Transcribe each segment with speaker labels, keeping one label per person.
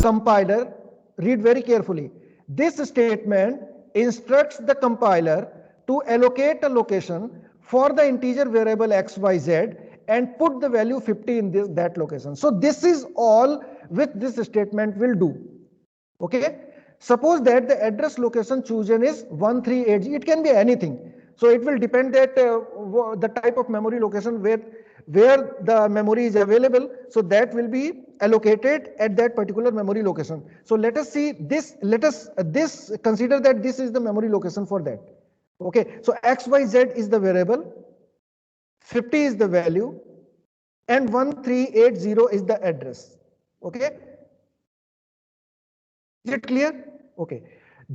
Speaker 1: compiler, read very carefully. This statement instructs the compiler to allocate a location for the integer variable xyz and put the value 50 in that location. So this is all which this statement will do. Okay. Suppose that the address location chosen is 138. It can be anything. So it will depend that the type of memory location where the memory is available. So that will be allocated at that particular memory location. So let us see this. Let us consider that this is the memory location for that. Okay. So xyz is the variable, 50 is the value, and 1380 is the address. Okay. Is it clear? Okay.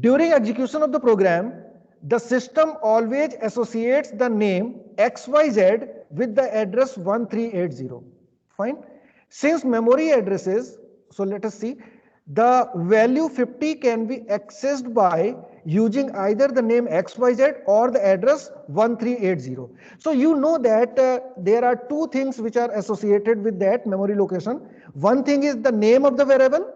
Speaker 1: During execution of the program, the system always associates the name XYZ with the address 1380. Fine. Since memory addresses, so let us see, the value 50 can be accessed by using either the name XYZ or the address 1380. So you know that there are two things which are associated with that memory location. One thing is the name of the variable,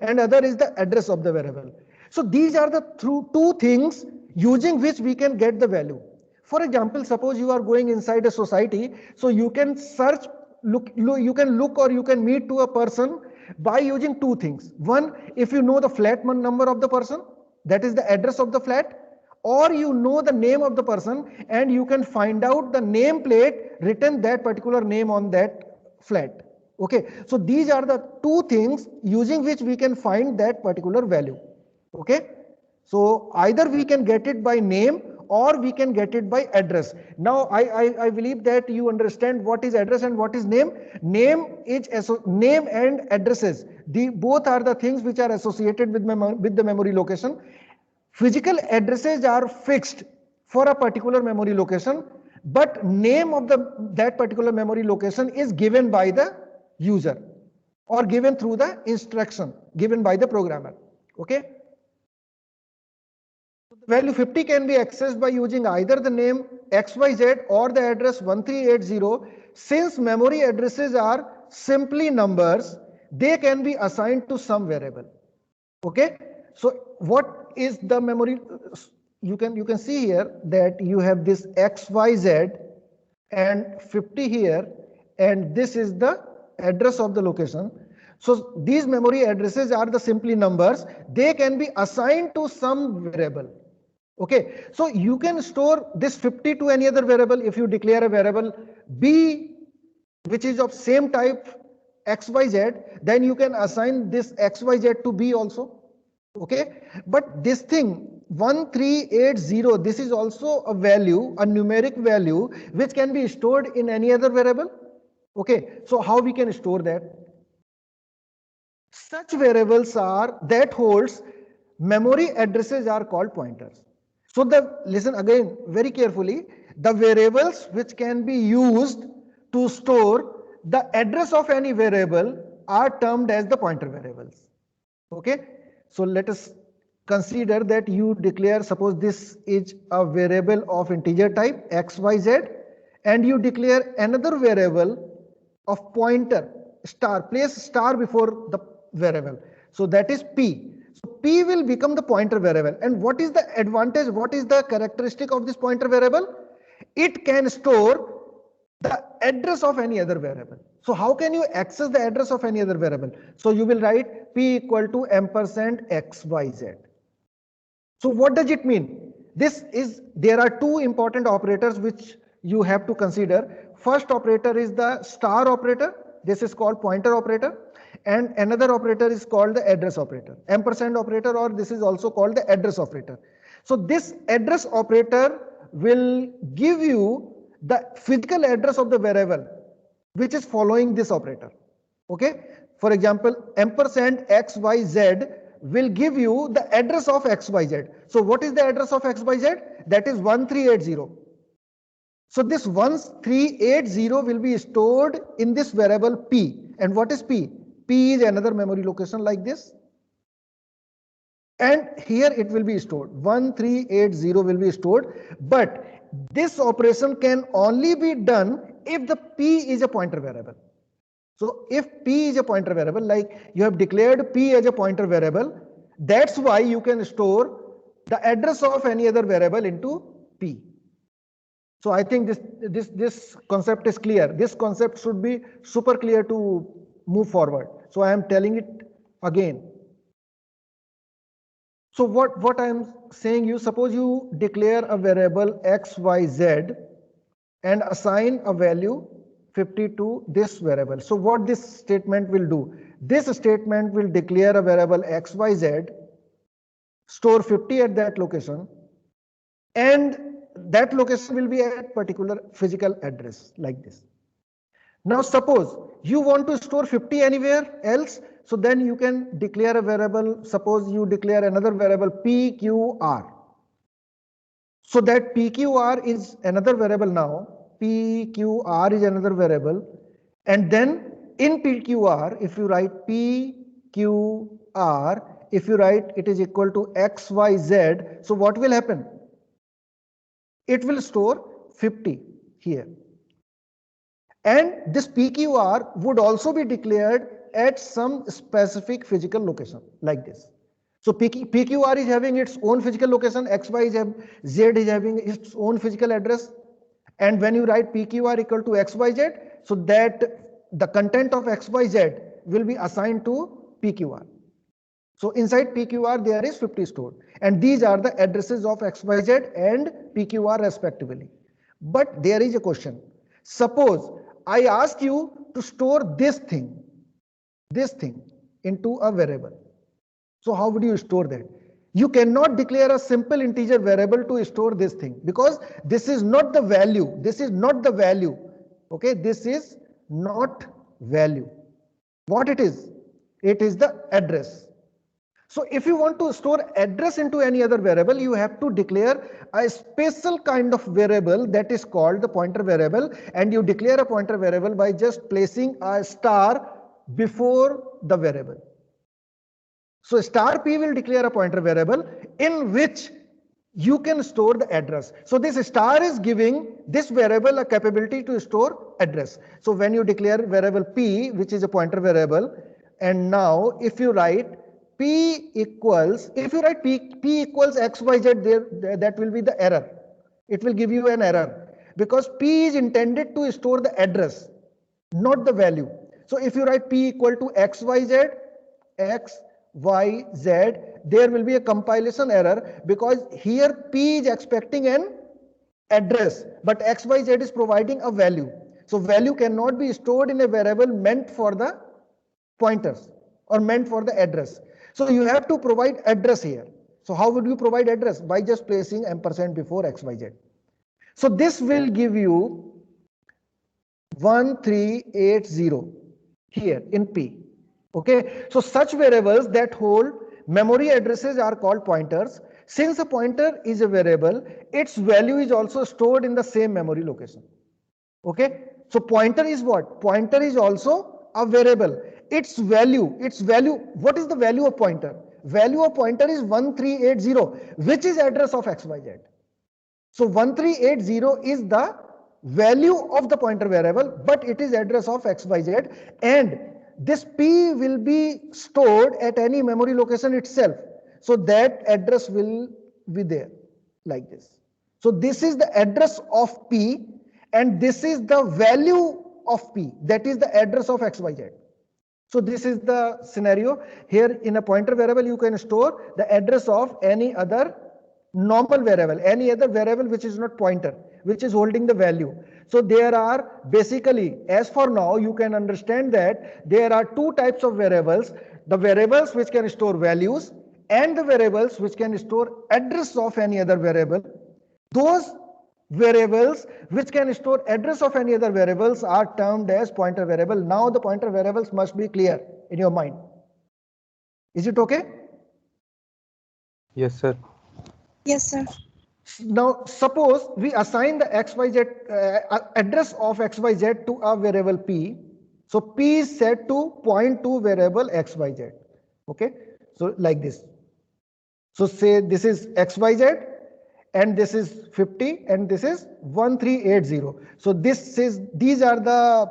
Speaker 1: and other is the address of the variable. So these are the two things using which we can get the value. For example, suppose you are going inside a society, so you can search, you can look or you can meet to a person by using two things. One, if you know the flat number of the person, that is the address of the flat, or you know the name of the person and you can find out the name plate written that particular name on that flat. Okay, so these are the two things using which we can find that particular value. Okay, so either we can get it by name or we can get it by address. Now I believe that you understand what is address and what is name. Name and addresses, both are the things which are associated with the memory location. Physical addresses are fixed for a particular memory location, but name of that particular memory location is given by the user or given through the instruction given by the programmer. Okay. The value 50 can be accessed by using either the name XYZ or the address 1380. Since memory addresses are simply numbers, they can be assigned to some variable. Okay. So what is the memory? You can see here that you have this XYZ and 50 here, and this is the address of the location. So these memory addresses are the simply numbers. They can be assigned to some variable. Okay, so you can store this 50 to any other variable. If you declare a variable B which is of same type XYZ, then you can assign this XYZ to B also. Okay, but this thing 1380, this is also a value, a numeric value which can be stored in any other variable. Okay, so how we can store that? Such variables are that holds memory addresses are called pointers. So listen again very carefully, the variables which can be used to store the address of any variable are termed as the pointer variables. Okay, so let us consider that you declare, suppose this is a variable of integer type XYZ, and you declare another variable of pointer star, place star before the variable. So that is P. So P will become the pointer variable. And what is the advantage? What is the characteristic of this pointer variable? It can store the address of any other variable. So how can you access the address of any other variable? So you will write P equal to %XYZ. So what does it mean? There are two important operators which you have to consider. First operator is the star operator. This is called pointer operator. And another operator is called the address operator, ampersand operator, or this is also called the address operator. So this address operator will give you the physical address of the variable which is following this operator. Okay. For example, ampersand XYZ will give you the address of XYZ. So what is the address of XYZ? That is 1380. So this 1380 will be stored in this variable P. And what is P? P is another memory location like this. And here it will be stored. 1380 will be stored. But this operation can only be done if the P is a pointer variable. So if P is a pointer variable, like you have declared P as a pointer variable, that's why you can store the address of any other variable into P. So I think this concept is clear. This concept should be super clear to move forward. So I am telling it again. So what I am saying, you suppose you declare a variable x, y, z and assign a value 50 to this variable. So what this statement will do? This statement will declare a variable x, y, z, store 50 at that location, and that location will be at particular physical address like this. Now suppose you want to store 50 anywhere else, so then you can declare a variable. Suppose you declare another variable PQR. So that PQR is another variable now. PQR is another variable. And then in PQR, if you write PQR, if you write it is equal to XYZ, so what will happen? It will store 50 here. And this PQR would also be declared at some specific physical location like this. So PQR is having its own physical location, XYZ is having its own physical address. And when you write PQR equal to XYZ, so that the content of XYZ will be assigned to PQR. So inside PQR there is 50 stored, and these are the addresses of XYZ and PQR respectively. But there is a question. Suppose I ask you to store this thing into a variable. So how would you store that? You cannot declare a simple integer variable to store this thing, because this is not the value. This is not the value. Okay, this is not value. What it is? It is the address. So if you want to store address into any other variable, you have to declare a special kind of variable that is called the pointer variable, and you declare a pointer variable by just placing a star before the variable. So star P will declare a pointer variable in which you can store the address. So this star is giving this variable a capability to store address. So when you declare variable P, which is a pointer variable, and now if you write P equals, if you write P equals XYZ, there that will be the error. It will give you an error because P is intended to store the address, not the value. So if you write P equal to XYZ, XYZ, there will be a compilation error because here P is expecting an address, but XYZ is providing a value. So value cannot be stored in a variable meant for the pointers or meant for the address. So you have to provide address here. So how would you provide address? By just placing ampersand before XYZ. So this will give you 1380 here in P. Okay, so such variables that hold memory addresses are called pointers. Since a pointer is a variable, its value is also stored in the same memory location. Okay, so pointer is what? Pointer is also a variable. Its value, what is the value of pointer? Value of pointer is 1380, which is address of XYZ. So 1380 is the value of the pointer variable, but it is address of XYZ, and this P will be stored at any memory location itself. So that address will be there like this. So this is the address of P, and this is the value of P, that is the address of XYZ. So this is the scenario. Here in a pointer variable, you can store the address of any other normal variable, any other variable which is not pointer, which is holding the value. So there are basically, as for now, you can understand that there are two types of variables: the variables which can store values and the variables which can store address of any other variable. Those variables which can store address of any other variables are termed as pointer variable. Now the pointer variables must be clear in your mind. Is it okay?
Speaker 2: Yes, sir.
Speaker 3: Yes, sir.
Speaker 1: Now suppose we assign the XYZ address of XYZ to a variable P. So P is set to point to variable XYZ. Okay, so like this. So say this is XYZ, and this is 50, and this is 1380. So these are the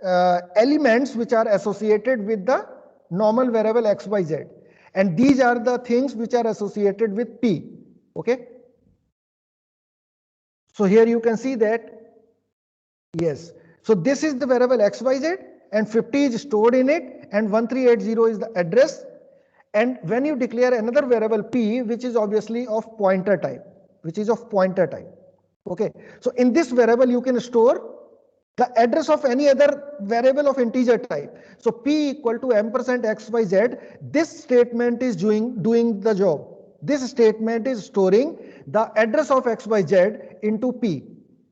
Speaker 1: elements which are associated with the normal variable xyz, and these are the things which are associated with p. Okay, so here you can see that, yes, so this is the variable xyz and 50 is stored in it and 1380 is the address. And when you declare another variable p, which is obviously of pointer type, okay, so in this variable you can store the address of any other variable of integer type. So p equal to ampersand xyz, this statement is doing the job. This statement is storing the address of xyz into p.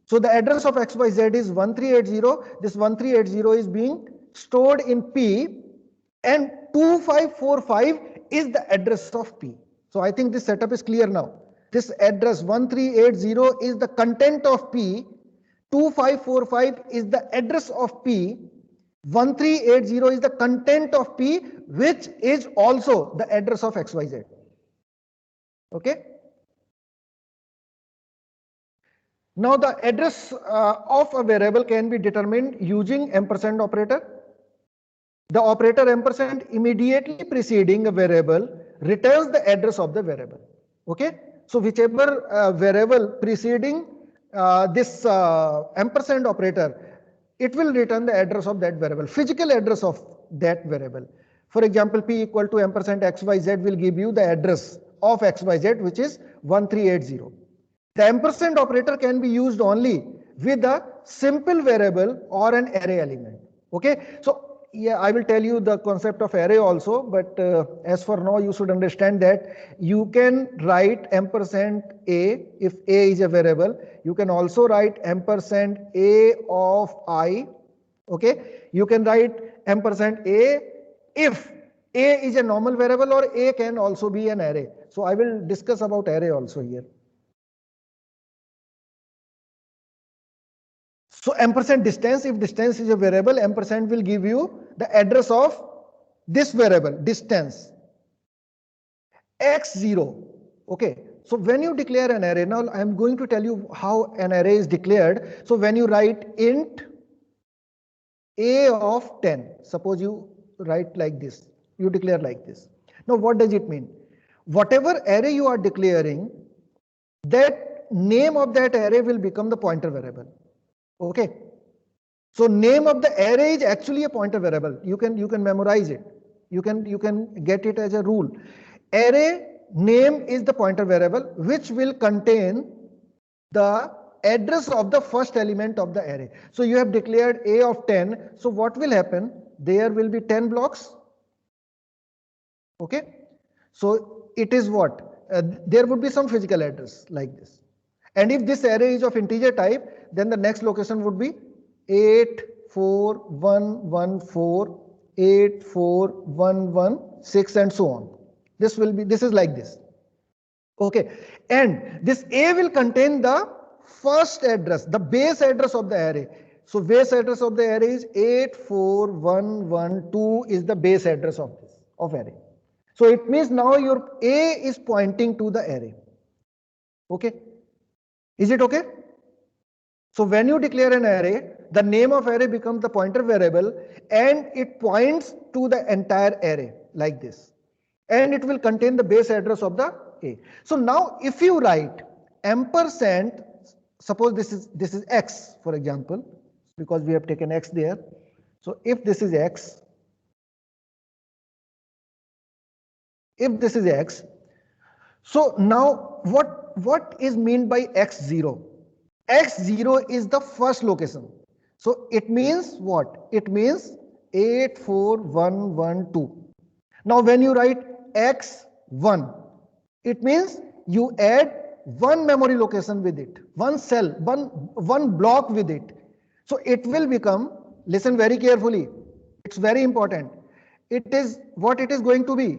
Speaker 1: So the address of xyz is 1380. This 1380 is being stored in p, and 2545 is the address of p. So I think this setup is clear now. This address 1380 is the content of p, 2545 is the address of p, 1380 is the content of p, which is also the address of xyz. Okay. Now the address of a variable can be determined using ampersand operator. The operator ampersand immediately preceding a variable returns the address of the variable. Okay. So whichever variable preceding this ampersand operator, it will return the address of that variable, physical address of that variable. For example, p equal to ampersand xyz will give you the address of xyz, which is 1380. The ampersand operator can be used only with a simple variable or an array element. Okay, so yeah, I will tell you the concept of array also, but as for now, you should understand that you can write ampersand a if a is a variable. You can also write ampersand a of I. Okay, you can write ampersand a if a is a normal variable, or a can also be an array. So I will discuss about array also here. So ampersand distance, if distance is a variable, ampersand will give you the address of this variable, distance, x0. Okay, so when you declare an array, now I am going to tell you how an array is declared. So when you write int a of 10, suppose you write like this, you declare like this. Now what does it mean? Whatever array you are declaring, that name of that array will become the pointer variable. Okay, so name of the array is actually a pointer variable. You can memorize it. You can get it as a rule. Array name is the pointer variable which will contain the address of the first element of the array. So you have declared a of 10. So what will happen? There will be 10 blocks. Okay, so it is what? There would be some physical address like this. And if this array is of integer type, then the next location would be 84114, 84116, and so on. This is like this. Okay, and this A will contain the first address, the base address of the array. So base address of the array is 84112 is the base address of this array. So it means now your A is pointing to the array. Okay, is it okay? So when you declare an array, the name of array becomes the pointer variable and it points to the entire array like this. And it will contain the base address of the A. So now if you write ampersand, suppose this is x, for example, because we have taken x there. So if this is x, so now what is meant by x0? X0 is the first location. So it means what? It means 84112. Now when you write x1, it means you add one memory location with it, one cell, one block with it. So it will become, listen very carefully, it's very important. It is what it is going to be,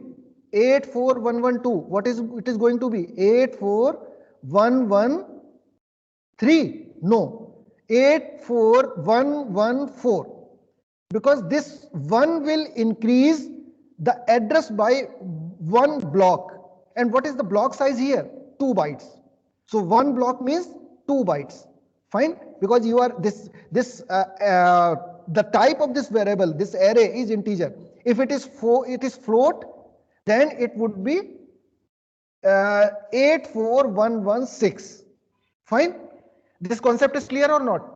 Speaker 1: 84112. What is it is going to be? 84113. No, 84114. Because this 1 will increase the address by one block. And what is the block size here? 2 bytes. So one block means 2 bytes. Fine, because you are the type of this variable, this array is integer. If it is float, then it would be 84116. Fine, this concept is clear or not?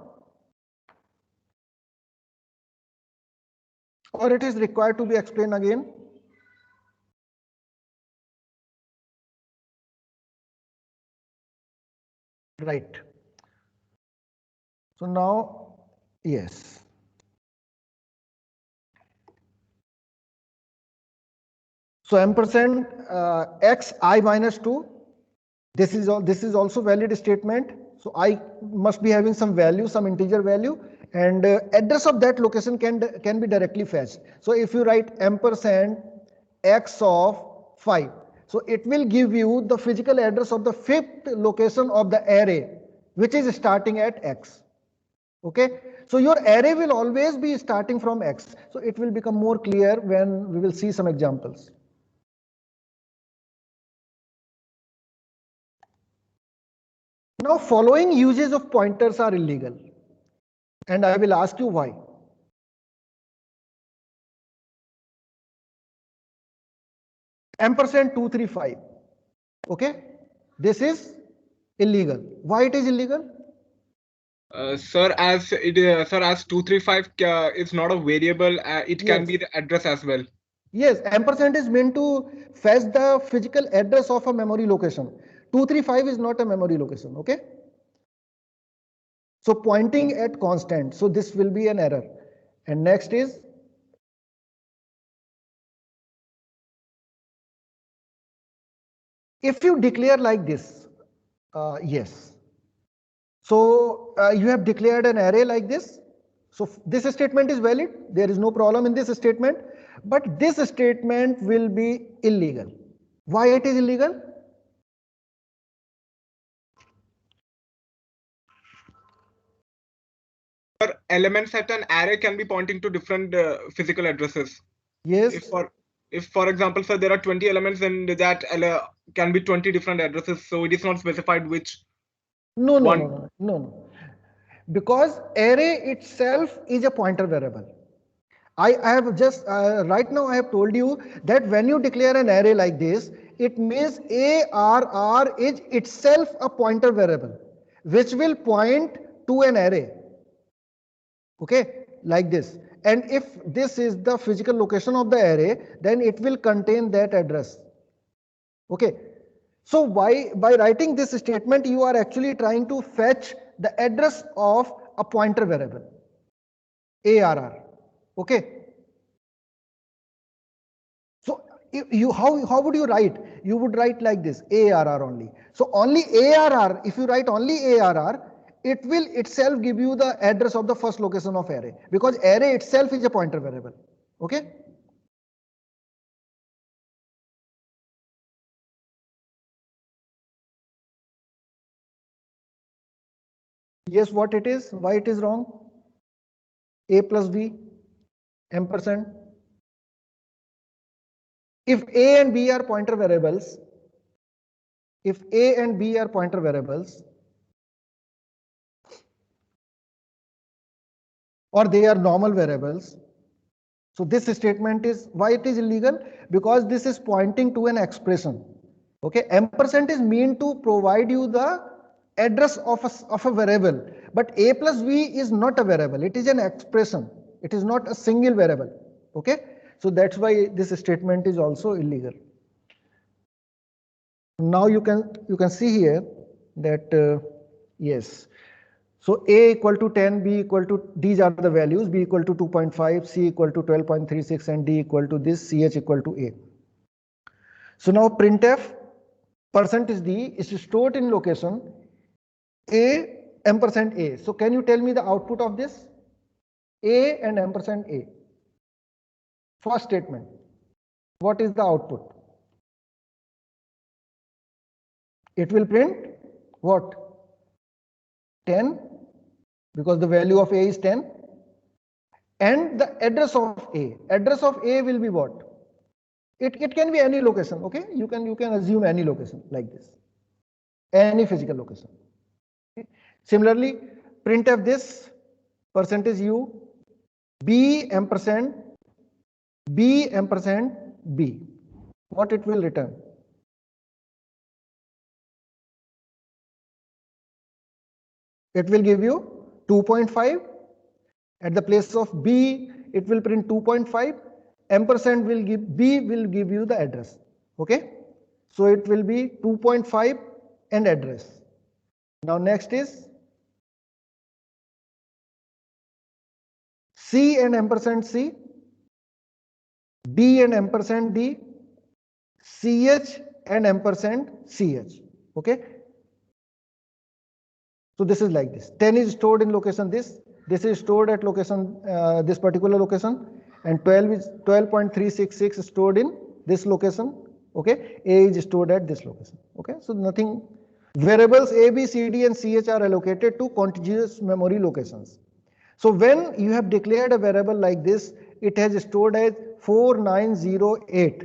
Speaker 1: Or it is required to be explained again? Right. So now, yes. So ampersand x I minus 2. This is also valid statement. So I must be having some value, some integer value, and address of that location can be directly fetched. So if you write ampersand x of 5, so it will give you the physical address of the fifth location of the array, which is starting at x. Okay, so your array will always be starting from x. So it will become more clear when we will see some examples. Now, following uses of pointers are illegal, and I will ask you why. Ampersand 235. Okay, this is illegal. Why it is illegal?
Speaker 3: Sir, as 235 is not a variable, it can
Speaker 1: Yes.
Speaker 3: be the address as well.
Speaker 1: Yes, ampersand is meant to fetch the physical address of a memory location. 235 is not a memory location. Okay. So pointing at constant. So this will be an error. And next is if you declare like this, yes. So you have declared an array like this. So this statement is valid. There is no problem in this statement. But this statement will be illegal. Why it is illegal?
Speaker 3: Elements at an array can be pointing to different physical addresses.
Speaker 1: Yes.
Speaker 3: If for example, sir, there are 20 elements and that can be 20 different addresses, so it is not specified which.
Speaker 1: No. Because array itself is a pointer variable. I have just right now I have told you that when you declare an array like this, it means ARR is itself a pointer variable, which will point to an array. Okay, like this. And if this is the physical location of the array, then it will contain that address. Okay. So by writing this statement, you are actually trying to fetch the address of a pointer variable, ARR. Okay. So how would you write? You would write like this, ARR only. So only ARR, if you write only ARR, it will itself give you the address of the first location of array, because array itself is a pointer variable. Okay. Yes, what it is? Why it is wrong? A plus B, ampersand. If A and B are pointer variables, or they are normal variables, so this statement is why it is illegal, because this is pointing to an expression. Okay, ampersand is meant to provide you the address of a variable, but A plus B is not a variable, it is an expression, it is not a single variable. Okay, so that's why this statement is also illegal. Now you can see here that yes, so A equal to 10, B equal to, these are the values, B equal to 2.5, C equal to 12.36, and D equal to this, CH equal to A. So now printf %d is stored in location A ampersand A. So can you tell me the output of this? A and ampersand A. First statement. What is the output? It will print what? 10, because the value of A is 10. And the address of A. Address of A will be what? It can be any location. Okay, you can assume any location like this, any physical location. Okay. Similarly, printf this percentage u, b ampersand b ampersand b. What it will return? It will give you 2.5. At the place of b, it will print 2.5. Ampersand will give b will give you the address. Okay, so it will be 2.5 and address. Now next is c and ampersand c, d and ampersand d, ch and ampersand ch. Okay, so this is like this. 10 is stored in location this is stored at location this particular location, and 12 is 12.366 stored in this location. Okay, a is stored at this location. Okay, so nothing. Variables a, b, c, d and ch are allocated to contiguous memory locations. So when you have declared a variable like this, it has stored as 4908.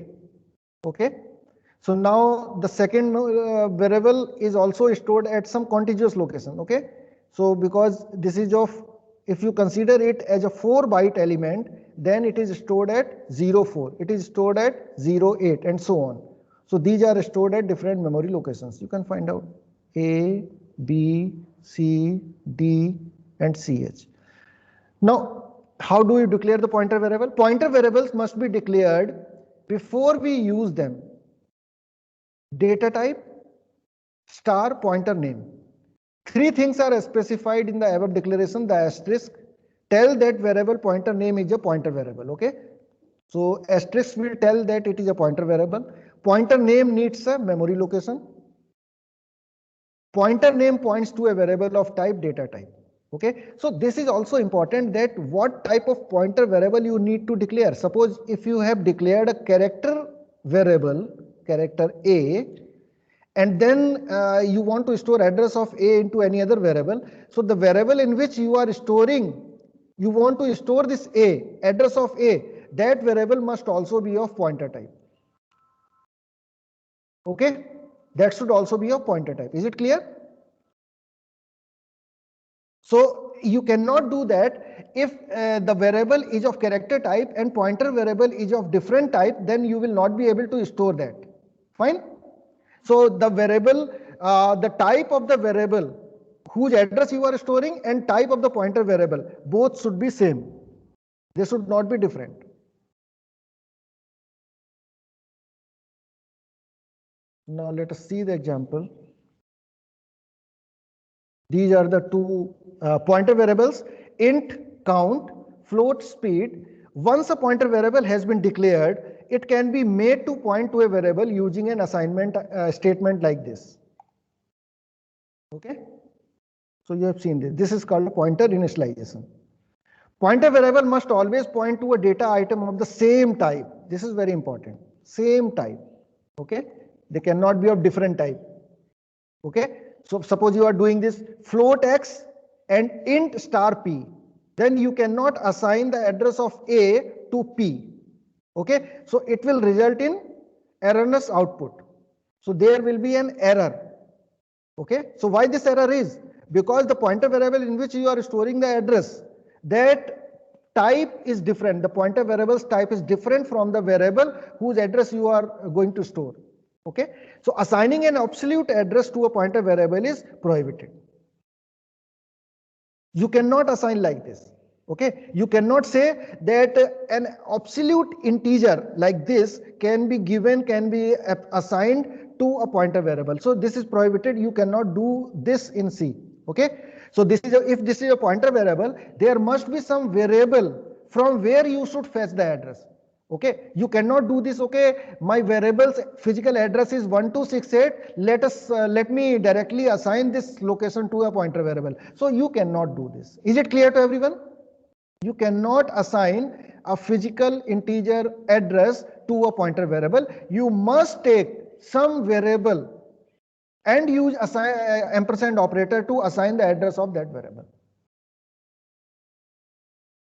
Speaker 1: Okay, so now the second variable is also stored at some contiguous location. Okay, so because this is of, if you consider it as a 4-byte element, then it is stored at 04, it is stored at 08 and so on. So these are stored at different memory locations. You can find out a, b, c, d and ch. Now, how do we declare the pointer variable? Pointer variables must be declared before we use them. Data type, star, pointer name. 3 things are specified in the above declaration. The asterisk tell that variable pointer name is a pointer variable. Okay, so asterisk will tell that it is a pointer variable. Pointer name needs a memory location. Pointer name points to a variable of type data type. Okay, so this is also important, that what type of pointer variable you need to declare. Suppose if you have declared a character variable, character a, and then you want to store address of a into any other variable. So the variable in which you are storing, you want to store this a, address of a, that variable must also be of pointer type. Okay, that should also be of pointer type. Is it clear? So you cannot do that if the variable is of character type and pointer variable is of different type, then you will not be able to store that. Fine. So the variable, the type of the variable whose address you are storing and type of the pointer variable, both should be same. They should not be different. Now let us see the example. These are the two pointer variables, int count, float speed. Once a pointer variable has been declared, it can be made to point to a variable using an assignment statement like this. Okay, so you have seen this. This is called a pointer initialization. Pointer variable must always point to a data item of the same type. This is very important. Same type. Okay, they cannot be of different type. Okay, so suppose you are doing this float x and int star p, then you cannot assign the address of a to p. Okay, so it will result in erroneous output. So there will be an error. Okay, so why this error is? Because the pointer variable in which you are storing the address, that type is different. The pointer variable's type is different from the variable whose address you are going to store. Okay, so assigning an absolute address to a pointer variable is prohibited. You cannot assign like this. Okay, you cannot say that an absolute integer like this can be given, can be assigned to a pointer variable. So this is prohibited. You cannot do this in C. Okay, so this is if this is a pointer variable, there must be some variable from where you should fetch the address. Okay, you cannot do this. Okay, my variable's physical address is 1268. Let me directly assign this location to a pointer variable. So you cannot do this. Is it clear to everyone? You cannot assign a physical integer address to a pointer variable. You must take some variable and use ampersand operator to assign the address of that variable.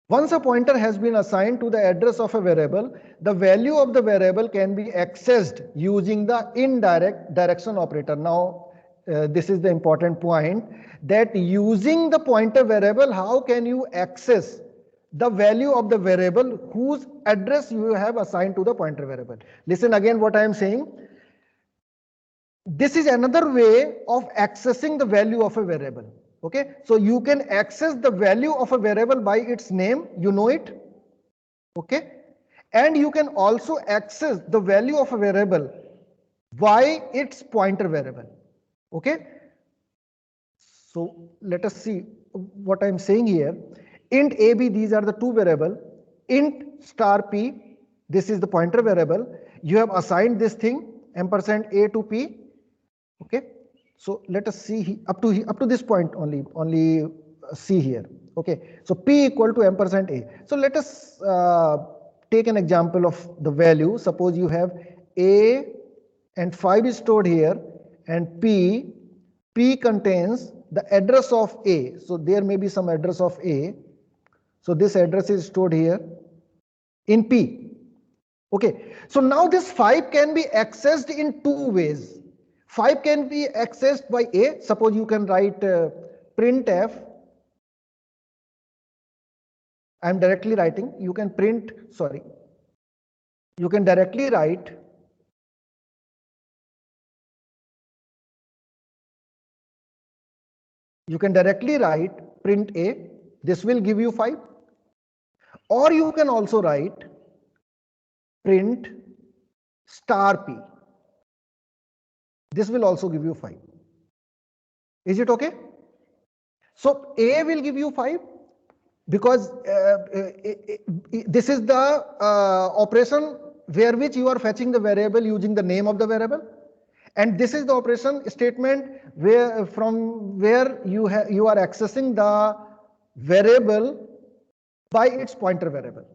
Speaker 1: Once a pointer has been assigned to the address of a variable, the value of the variable can be accessed using the indirect direction operator. Now, this is the important point, that using the pointer variable, how can you access the value of the variable whose address you have assigned to the pointer variable. Listen again what I am saying. This is another way of accessing the value of a variable. Okay, so you can access the value of a variable by its name, you know it. Okay, and you can also access the value of a variable by its pointer variable. Okay, so let us see what I am saying here. Int AB, these are the two variable. Int star P, this is the pointer variable. You have assigned this thing ampersand A to P. Okay, so let us see up to this point only see here. Okay, so P equal to ampersand A. So let us take an example of the value. Suppose you have A and 5 is stored here, and P contains the address of A. So there may be some address of A. So this address is stored here in P. Okay, so now this 5 can be accessed in two ways. 5 can be accessed by A. Suppose you can write printf. I am directly writing. You can print, sorry. You can directly write print A. This will give you 5. Or you can also write print star P. This will also give you 5. Is it okay? So A will give you 5 because this is the operation where which you are fetching the variable using the name of the variable, and this is the operation statement where you are accessing the variable by its pointer variable,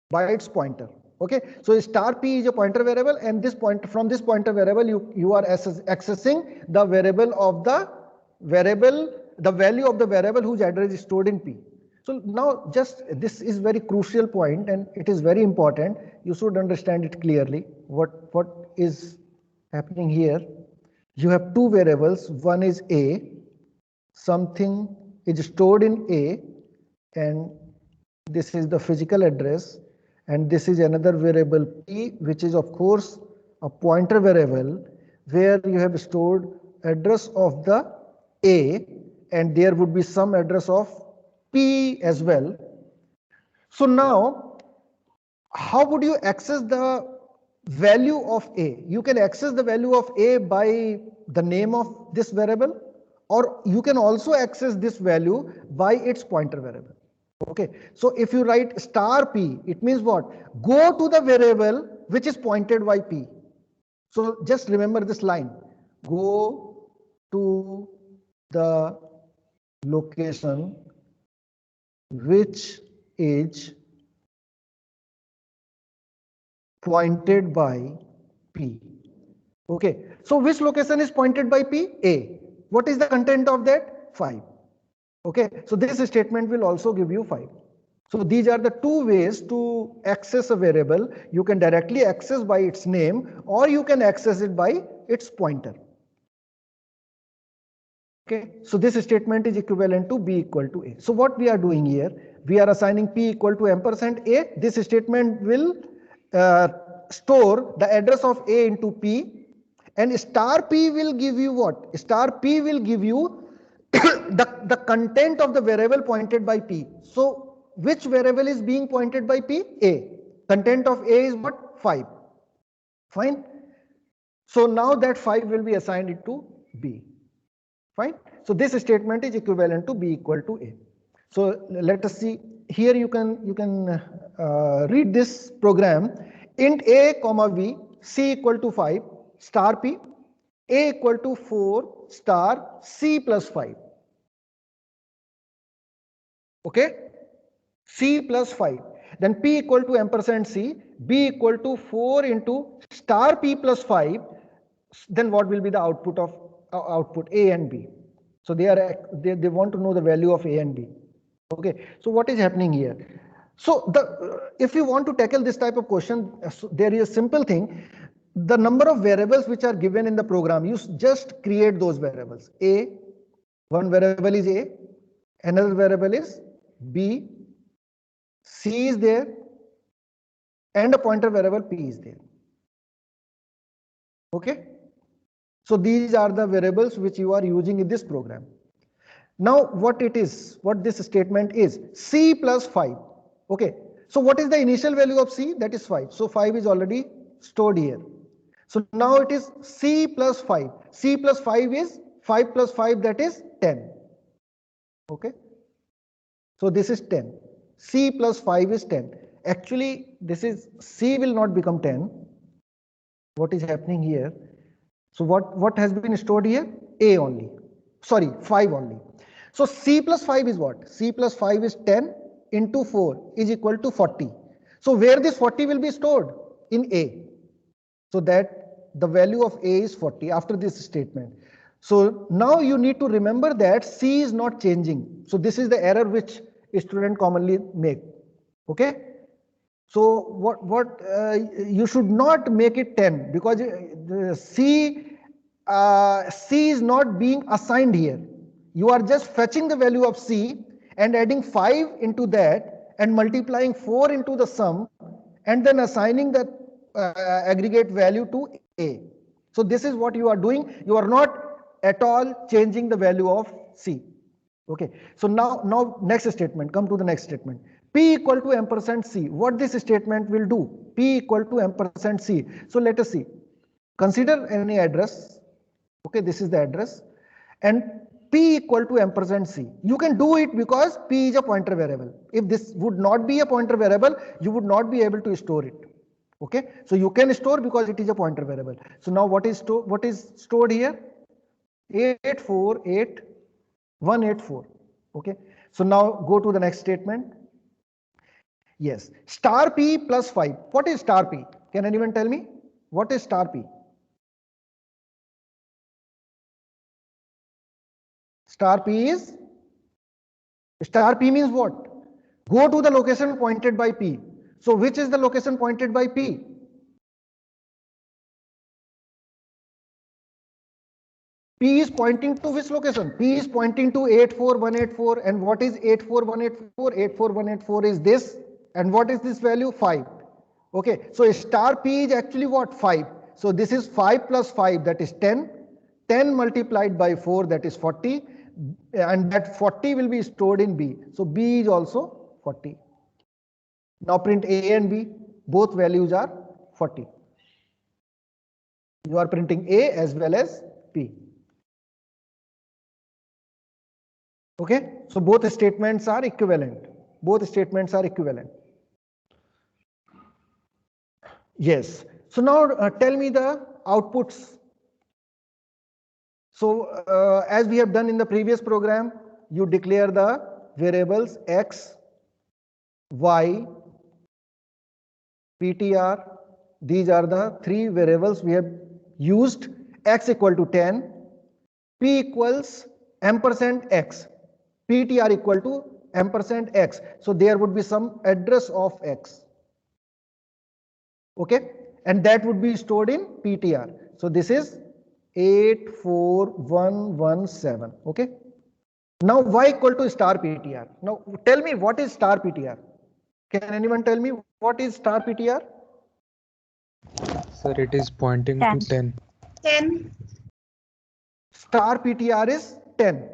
Speaker 1: by its pointer. Okay, so star P is a pointer variable, and from this pointer variable you are accessing the variable of the value of the variable whose address is stored in P. So now just this is very crucial point, and it is very important. You should understand it clearly. What is happening here? You have two variables. One is A. Something is stored in A, and this is the physical address. And this is another variable P, which is of course a pointer variable where you have stored address of the A, and there would be some address of P as well. So now, how would you access the value of A? You can access the value of A by the name of this variable, or you can also access this value by its pointer variable. Okay, so if you write star P, it means what? Go to the variable which is pointed by P. So just remember this line. Go to the location which is pointed by P. Okay, so which location is pointed by P? A. What is the content of that? 5. Okay, so this statement will also give you 5. So these are the two ways to access a variable. You can directly access by its name, or you can access it by its pointer. Okay, so this statement is equivalent to B equal to A. So what we are doing here, we are assigning P equal to ampersand A. This statement will store the address of A into P, and star P will give you what? Star P will give you the content of the variable pointed by P. So which variable is being pointed by P? A. Content of A is what? 5. Fine. So now that 5 will be assigned it to B. Fine. So this statement is equivalent to B equal to A. So let us see. Here you can read this program. Int A comma B, C equal to 5, star P, A equal to 4, star C plus 5. Okay, C plus 5. Then P equal to ampersand C, B equal to 4 into star P plus 5. Then what will be the output of output A and B? So they want to know the value of A and B. Okay, so what is happening here? So if you want to tackle this type of question, there is a simple thing. the number of variables which are given in the program, you just create those variables. One variable is A, another variable is B, C is there, and a pointer variable P is there. Okay. So these are the variables which you are using in this program. Now what this statement is, C plus 5. Okay. So what is the initial value of C? That is 5. So 5 is already stored here. So now it is C plus 5. C plus 5 is 5 plus 5, that is 10. Okay. So this is 10. C plus 5 is 10. Actually, this is C will not become 10. What is happening here? So what has been stored here? A only. Sorry, 5 only. So C plus 5 is what? C plus 5 is 10 into 4 is equal to 40. So where this 40 will be stored? In A. So that the value of A is 40 after this statement. So now you need to remember that C is not changing. So this is the error which students commonly make. Okay. So you should not make it 10 because C is not being assigned here. You are just fetching the value of C and adding 5 into that and multiplying 4 into the sum and then assigning the aggregate value to A. So this is what you are doing. You are not at all changing the value of C. Okay. So now next statement. Come to the next statement. P equal to ampersand C. What this statement will do? P equal to ampersand C. So let us see. Consider any address. Okay, this is the address. And P equal to ampersand C. You can do it because P is a pointer variable. If this would not be a pointer variable, you would not be able to store it. Okay, so you can store because it is a pointer variable. So now what is stored here? 848184. Okay, so now go to the next statement. Yes, star P plus 5. What is star P? Can anyone tell me? What is star P? Star P means what? Go to the location pointed by P. So which is the location pointed by P? P is pointing to which location? P is pointing to 84184. And what is 84184? 84184 is this. And what is this value? 5. Okay, so star P is actually what? 5. So this is 5 plus 5, that is 10. 10 multiplied by 4, that is 40. And that 40 will be stored in B. So B is also 40. Now print A and B. Both values are 40. You are printing A as well as P. Okay, so both statements are equivalent. Both statements are equivalent. Yes. So now tell me the outputs. So as we have done in the previous program, you declare the variables X, Y, PTR. These are the 3 variables we have used. X equal to 10, P equals ampersand X, PTR equal to ampersand X. So there would be some address of X. Okay, and that would be stored in PTR. So this is 84117. Okay. Now Y equal to star PTR. Now tell me what is star PTR? Can anyone tell me what is star PTR?
Speaker 2: Sir, it is pointing to 10.
Speaker 4: 10.
Speaker 1: Star PTR is 10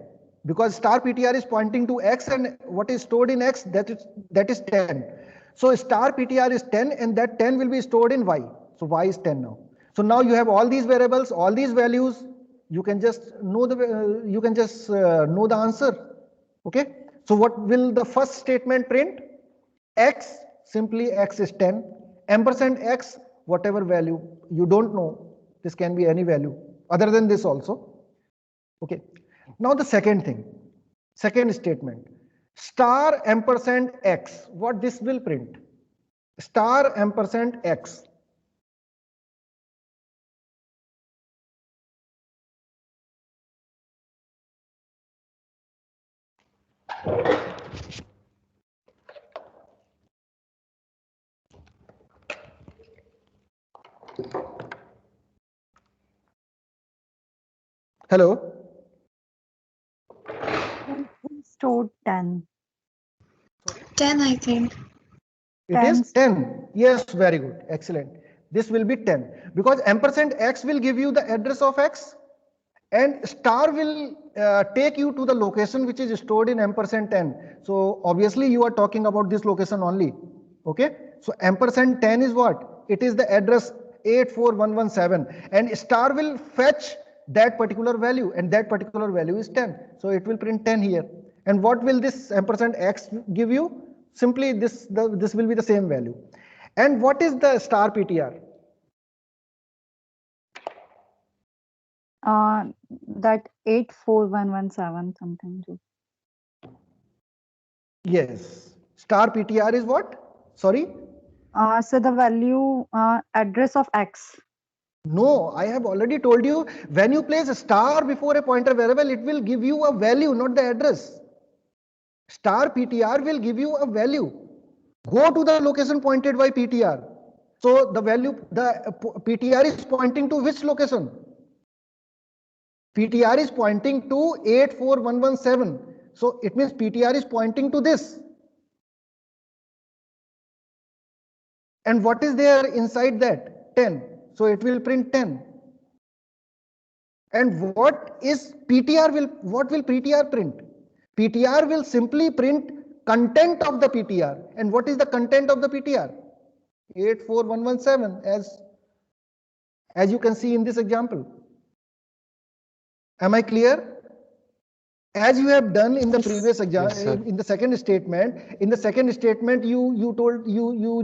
Speaker 1: because star PTR is pointing to X and what is stored in X, that is 10. So star PTR is 10 and that 10 will be stored in Y. So Y is 10 now. So now you have all these variables, all these values. You can just know the answer. Okay. So what will the first statement print? X, simply X is 10. Ampersand X, whatever value you don't know. This can be any value other than this also. Okay. Now the second thing, second statement, star ampersand X. What this will print? Star ampersand X. Hello.
Speaker 4: Stored 10.
Speaker 5: 10, I think.
Speaker 1: It is
Speaker 4: 10.
Speaker 1: 10. Yes, very good. Excellent. This will be 10 because ampersand x will give you the address of x and star will take you to the location which is stored in ampersand 10. So obviously you are talking about this location only. Okay. So ampersand 10 is what? It is the address 84117 and star will fetch that particular value and that particular value is 10. So it will print 10 here. And what will this ampersand x give you? Simply this will be the same value. And what is the star PTR?
Speaker 4: That 84117 something.
Speaker 1: Yes. Star PTR is what? Sorry?
Speaker 4: So the value address of x.
Speaker 1: No, I have already told you when you place a star before a pointer variable, it will give you a value, not the address. Star PTR will give you a value. Go to the location pointed by PTR. So the value, the PTR is pointing to which location? PTR is pointing to 84117. So it means PTR is pointing to this. And what is there inside that? 10. So it will print 10. And what is PTR what will PTR print? PTR will simply print content of the PTR. And what is the content of the PTR? 84117 as you can see in this example. Am I clear? As you have done in the previous example,
Speaker 2: Yes,
Speaker 1: in the second statement, you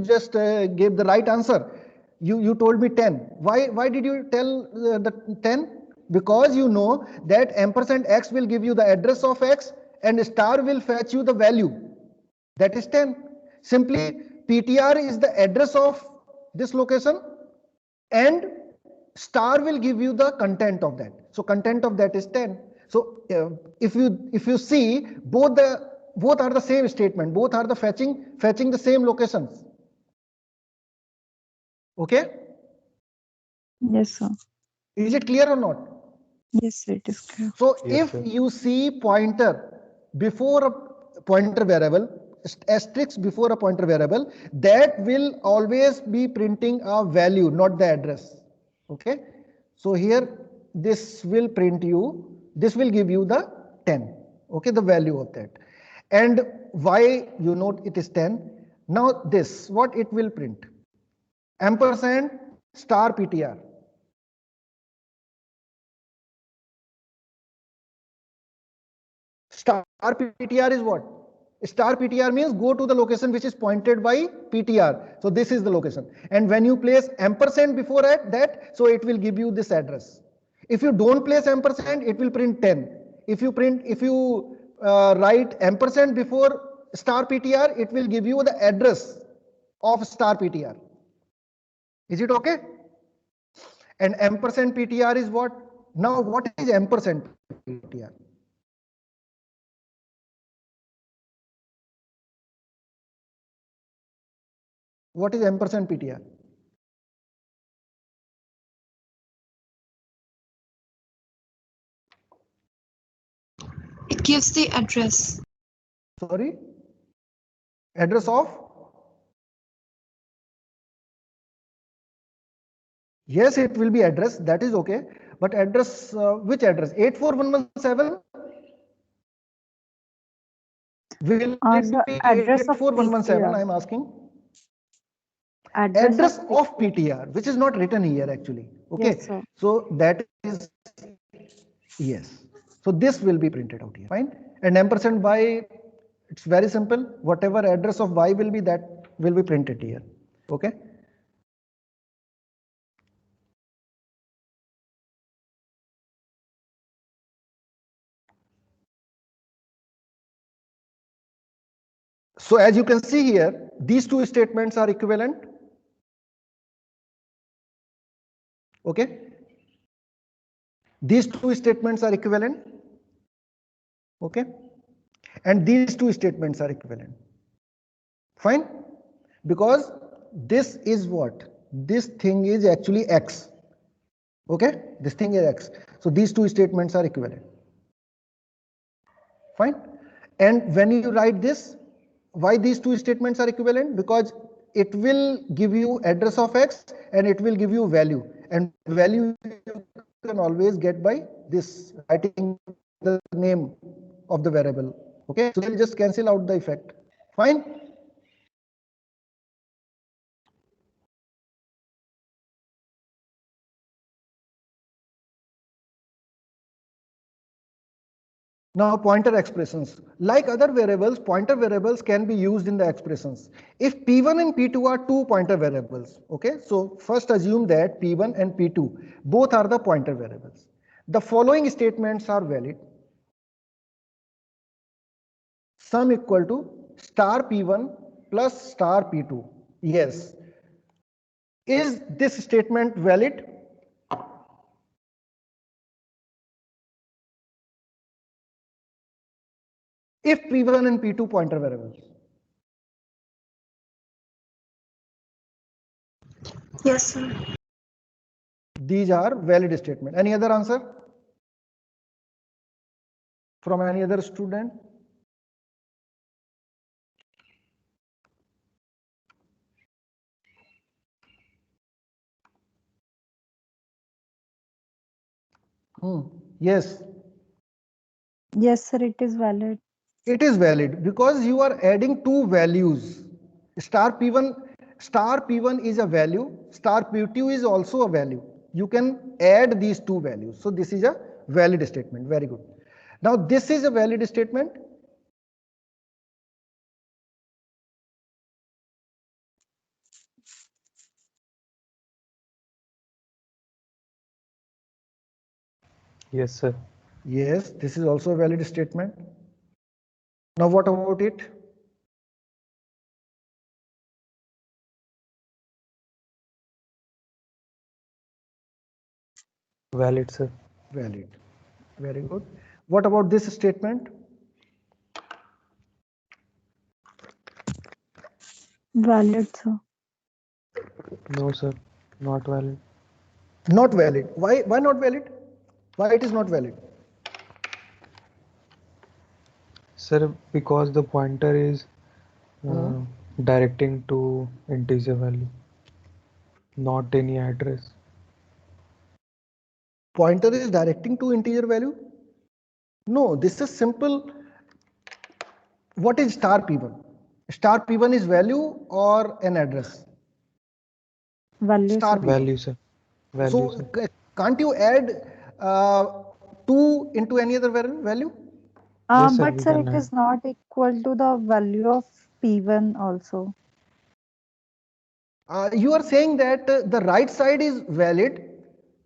Speaker 1: just gave the right answer. You told me 10. Why did you tell the 10? Because you know that ampersand x will give you the address of x and star will fetch you the value. That is 10. Simply PTR is the address of this location and star will give you the content of that. So content of that is 10. So if you see both are the same statement, both are the fetching the same locations. Okay?
Speaker 4: Yes, sir.
Speaker 1: Is it clear or not?
Speaker 4: Yes, sir, it is clear.
Speaker 1: So
Speaker 2: Yes,
Speaker 1: if
Speaker 2: sir.
Speaker 1: you see pointer before a pointer variable, asterisk before a pointer variable, that will always be printing a value, not the address. Okay. So here this will print you, this will give you the 10. Okay, the value of that. And why you note it is 10. Now this, what it will print? Ampersand star PTR. Star PTR is what? Star PTR means go to the location which is pointed by PTR. So this is the location. And when you place ampersand before that, so it will give you this address. If you don't place ampersand, it will print 10. If you write ampersand before star PTR, it will give you the address of star PTR. Is it okay? And ampersand PTR is what? Now what is ampersand PTR? What is ampersand PTR?
Speaker 5: It gives the address.
Speaker 1: Sorry? Address of? Yes, it will be address. That is okay. But address, which address? 84117? Will
Speaker 4: The
Speaker 1: it be
Speaker 4: address of
Speaker 1: 84117?
Speaker 4: PTR.
Speaker 1: I am asking.
Speaker 4: Address
Speaker 1: Address of PTR, which is not written here actually. Okay.
Speaker 4: Yes, sir.
Speaker 1: So that is, yes. So this will be printed out here. Fine. And ampersand y, it's very simple. Whatever address of y will be, that will be printed here. Okay. So as you can see here, these two statements are equivalent. Okay. These two statements are equivalent. Okay. And these two statements are equivalent. Fine. Because this is what? This thing is actually x. Okay, this thing is x. So these two statements are equivalent. Fine. And when you write this, why these two statements are equivalent? Because it will give you address of x and it will give you value. And value you can always get by this writing the name of the variable. Okay, so they'll just cancel out the effect. Fine. Now pointer expressions. Like other variables, pointer variables can be used in the expressions. If P1 and P2 are two pointer variables, okay, so first assume that P1 and P2 both are the pointer variables. The following statements are valid. Sum equal to star P1 plus star P2. Yes. Is this statement valid? If P1 and P2 pointer variables.
Speaker 5: Yes, sir.
Speaker 1: These are valid statement. Any other answer from any other student? Yes,
Speaker 4: Yes, sir, it is valid.
Speaker 1: it is valid because you are adding two values. Star P1 is a value, star P2 is also a value. You can add these two values. So this is a valid statement. Very good. Now this is a valid statement.
Speaker 2: Yes, sir.
Speaker 1: Yes, this is also a valid statement. Now what about it?
Speaker 2: Valid, sir.
Speaker 1: Valid. Very good. What about this statement?
Speaker 4: Valid, sir.
Speaker 2: No, sir. Not valid.
Speaker 1: Not valid. Why not valid? Why it is not valid?
Speaker 2: Sir, because the pointer is uh, directing to integer value, not any address.
Speaker 1: Pointer is directing to integer value? No, this is simple. What is star P1? Star P1 is value or an address?
Speaker 4: Value,
Speaker 1: Star
Speaker 4: sir.
Speaker 1: P1.
Speaker 2: Value, sir. Value,
Speaker 1: So
Speaker 2: sir.
Speaker 1: can't you add 2 into any other value?
Speaker 2: Yes, sir.
Speaker 4: But
Speaker 2: We
Speaker 4: sir,
Speaker 2: can
Speaker 4: it
Speaker 2: add.
Speaker 4: is not equal to the value of P1 also.
Speaker 1: You are saying that the right side is valid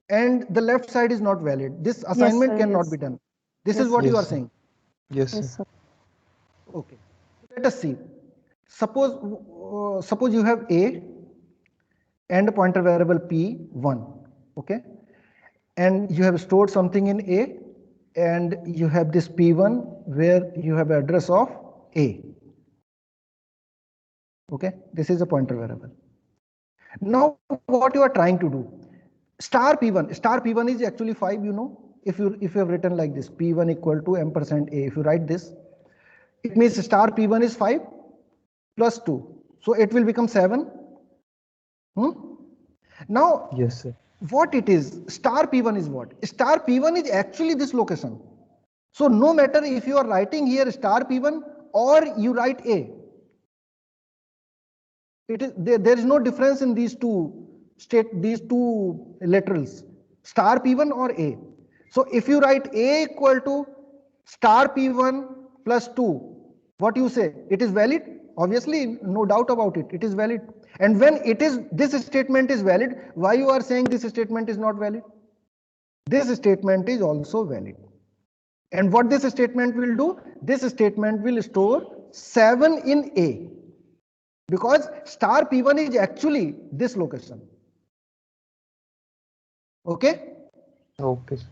Speaker 1: and the left side is not valid. This
Speaker 4: Yes,
Speaker 1: assignment
Speaker 4: sir.
Speaker 1: cannot be
Speaker 4: Yes.
Speaker 1: done. This is
Speaker 4: Yes,
Speaker 1: what
Speaker 4: sir.
Speaker 1: you
Speaker 2: Yes,
Speaker 1: are
Speaker 2: sir.
Speaker 1: saying.
Speaker 2: Yes,
Speaker 4: Yes,
Speaker 2: sir.
Speaker 4: sir.
Speaker 1: Okay. Let us see. Suppose you have A and a pointer variable P1. Okay. And you have stored something in A and you have this P1 where you have address of A. Okay. This is a pointer variable. Now what you are trying to do? Star P1 is actually 5, you know. If you have written like this, P1 equal to ampersand A, if you write this, it means star P1 is 5 plus 2. So it will become 7. Hmm? Now,
Speaker 2: Yes, sir.
Speaker 1: what it is, star P1 is what? Star P1 is actually this location. So no matter if you are writing here star P1 or you write A, there is no difference in these two literals, star P1 or A. So if you write A equal to star P1 plus 2, what you say? It is valid? Obviously, no doubt about it. It is valid. And when this statement is valid, why you are saying this statement is not valid? This statement is also valid. And what this statement will do? This statement will store 7 in A. Because star P1 is actually this location. Okay?
Speaker 2: Okay, sir.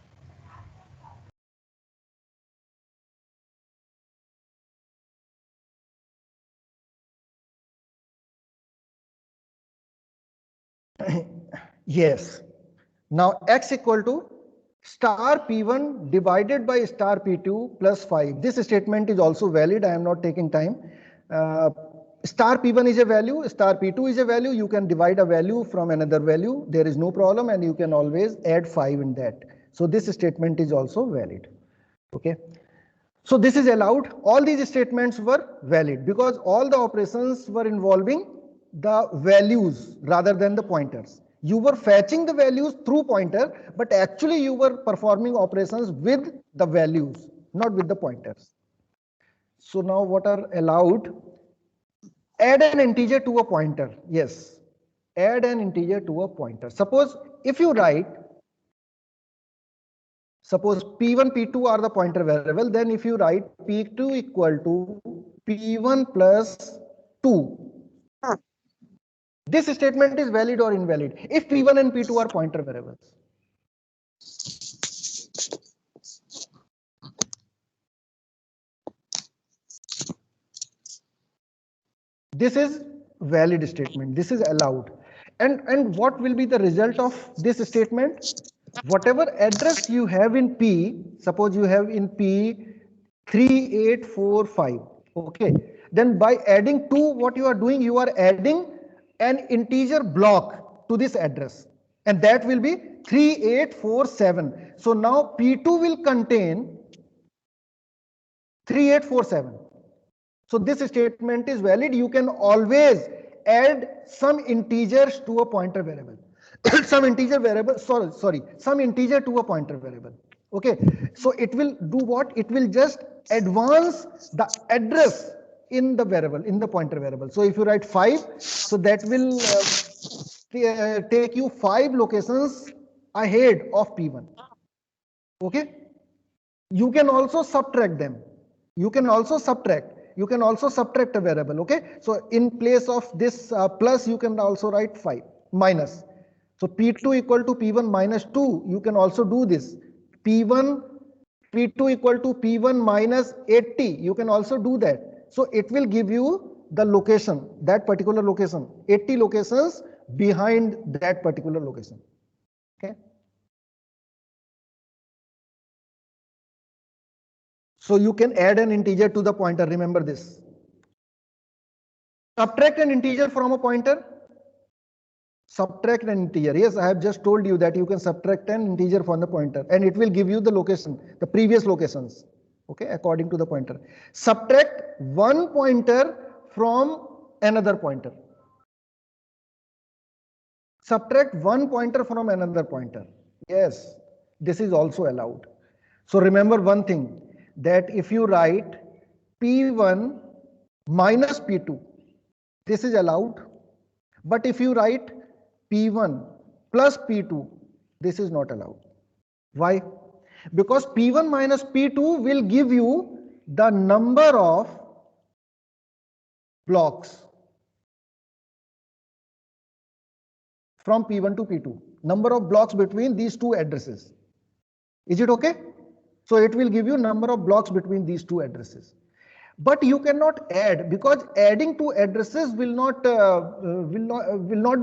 Speaker 1: Yes. Now x equal to star P1 divided by star P2 plus 5. This statement is also valid. I am not taking time. Star P1 is a value, star P2 is a value. You can divide a value from another value. There is no problem, and you can always add 5 in that. So this statement is also valid. Okay. So this is allowed. All these statements were valid because all the operations were involving the values rather than the pointers. You were fetching the values through pointer, but actually you were performing operations with the values, not with the pointers. So now what are allowed? Add an integer to a pointer. Yes, add an integer to a pointer. Suppose if you write, suppose P1, P2 are the pointer variable, then if you write P2 equal to P1 plus 2, this statement is valid or invalid if P1 and P2 are pointer variables. This is valid statement. This is allowed. And what will be the result of this statement? Whatever address you have in P, suppose you have in P 3845. Okay. Then by adding 2, what you are doing, you are adding an integer block to this address. And that will be 3847. So now P2 will contain 3847. So this statement is valid. You can always add some integers to a pointer variable. Some integer variable, some integer to a pointer variable. Okay. So it will do what? It will just advance the address in the variable, in the pointer variable. So if you write 5, so that will take you 5 locations ahead of P1. Okay. You can also subtract them. You can also subtract a variable. Okay. So in place of this plus, you can also write 5 minus. So P2 equal to P1 minus 2. You can also do this. P2 equal to P1 minus 80. You can also do that. So it will give you the location, that particular location, 80 locations behind that particular location. Okay. So you can add an integer to the pointer. Remember this. Subtract an integer from a pointer. Subtract an integer. Yes, I have just told you that you can subtract an integer from the pointer and it will give you the location, the previous locations. Okay, according to the pointer. Subtract one pointer from another pointer. Subtract one pointer from another pointer. Yes, this is also allowed. So remember one thing, that if you write P1 minus P2, this is allowed. But if you write P1 plus P2, this is not allowed. Why? Because P1 minus P2 will give you the number of blocks from P1 to P2, number of blocks between these two addresses. Is it okay? So it will give you number of blocks between these two addresses. But you cannot add, because adding two addresses will not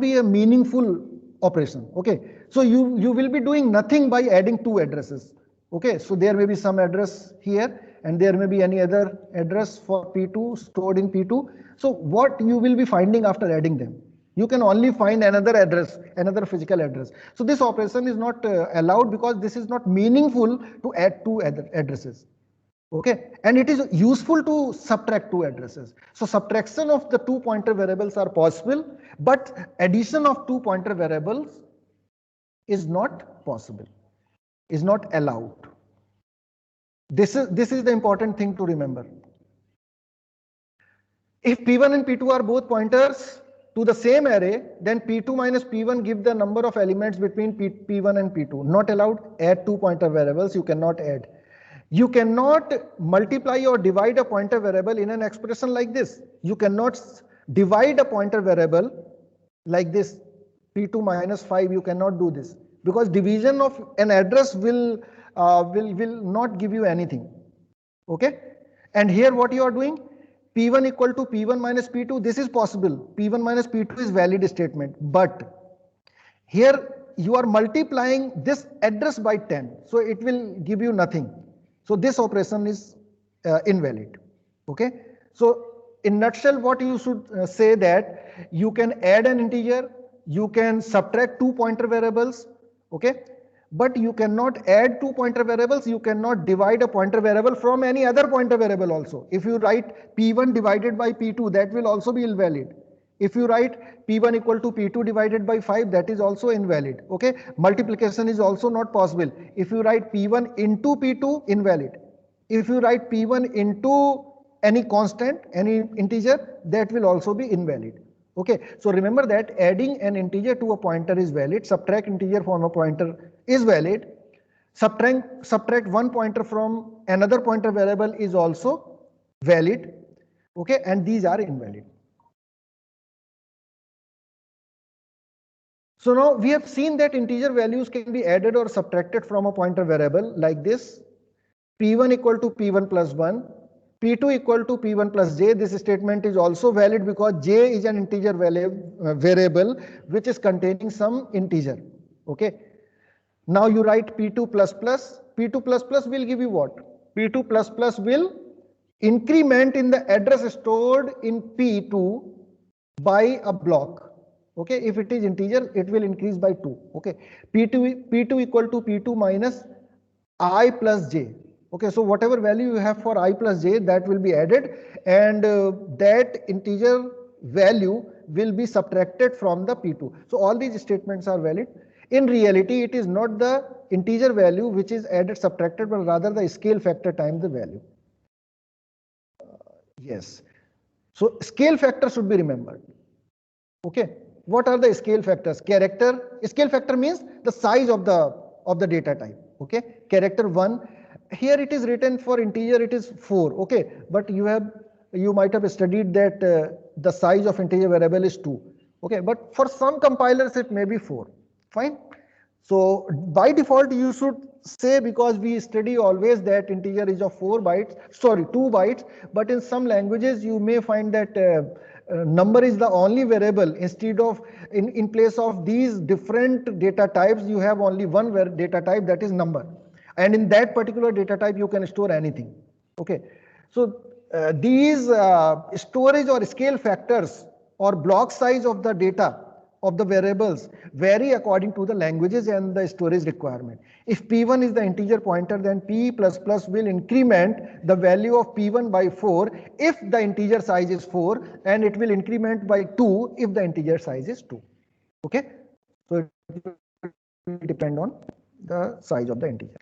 Speaker 1: be a meaningful operation. Okay, so you will be doing nothing by adding two addresses. Okay, so there may be some address here and there may be any other address for P2 stored in P2. So what you will be finding after adding them? You can only find another address, another physical address. So this operation is not allowed because this is not meaningful to add two addresses. Okay, and it is useful to subtract two addresses. So subtraction of the two pointer variables are possible, but addition of two pointer variables is not possible, is not allowed. This is the important thing to remember. If P1 and P2 are both pointers to the same array, then P2 minus P1 give the number of elements between P1 and P2. Not allowed. Add two pointer variables, you cannot add. You cannot multiply or divide a pointer variable in an expression like this. You cannot divide a pointer variable like this, P2 minus 5, you cannot do this, because division of an address will not give you anything. Okay, and here what you are doing, P1 equal to P1 minus P2, this is possible. P1 minus P2 is valid statement, but here you are multiplying this address by 10, so it will give you nothing. So this operation is invalid. Okay. So in nutshell, what you should say that you can add an integer, you can subtract two pointer variables. Okay. But you cannot add two pointer variables, you cannot divide a pointer variable from any other pointer variable also. If you write P1 divided by P2, that will also be invalid. If you write P1 equal to P2 divided by 5, that is also invalid. Okay. Multiplication is also not possible. If you write P1 into P2, invalid. If you write P1 into any constant, any integer, that will also be invalid. Okay, so remember that adding an integer to a pointer is valid, subtract integer from a pointer is valid, subtract one pointer from another pointer variable is also valid. Okay, and these are invalid. So now we have seen that integer values can be added or subtracted from a pointer variable like this. P1 equal to P1 plus 1. P2 equal to P1 plus j. This statement is also valid because j is an integer variable which is containing some integer. Okay. Now you write P2 plus plus. P2 plus plus will give you what? P2 plus plus will increment in the address stored in P2 by a block. Okay. If it is integer, it will increase by 2. Okay. P2 equal to P2 minus I plus j. Okay, so whatever value you have for I plus j, that will be added, and that integer value will be subtracted from the P2. So all these statements are valid. In reality, it is not the integer value which is added, subtracted, but rather the scale factor times the value. Yes. So scale factor should be remembered. Okay. What are the scale factors? Character. Scale factor means the size of the data type. Okay. Character 1. Here it is written for integer, it is 4. Okay. But you might have studied that the size of integer variable is 2. Okay. But for some compilers it may be 4. Fine. So by default you should say, because we study always that integer is of 2 bytes, but in some languages you may find that number is the only variable. Instead of in place of these different data types, you have only one data type, that is number, and in that particular data type you can store anything. Okay. So these storage or scale factors or block size of the data of the variables vary according to the languages and the storage requirement. If P1 is the integer pointer, then P++ will increment the value of P1 by 4 if the integer size is 4, and it will increment by 2 if the integer size is 2. Okay. So it will depend on the size of the integer.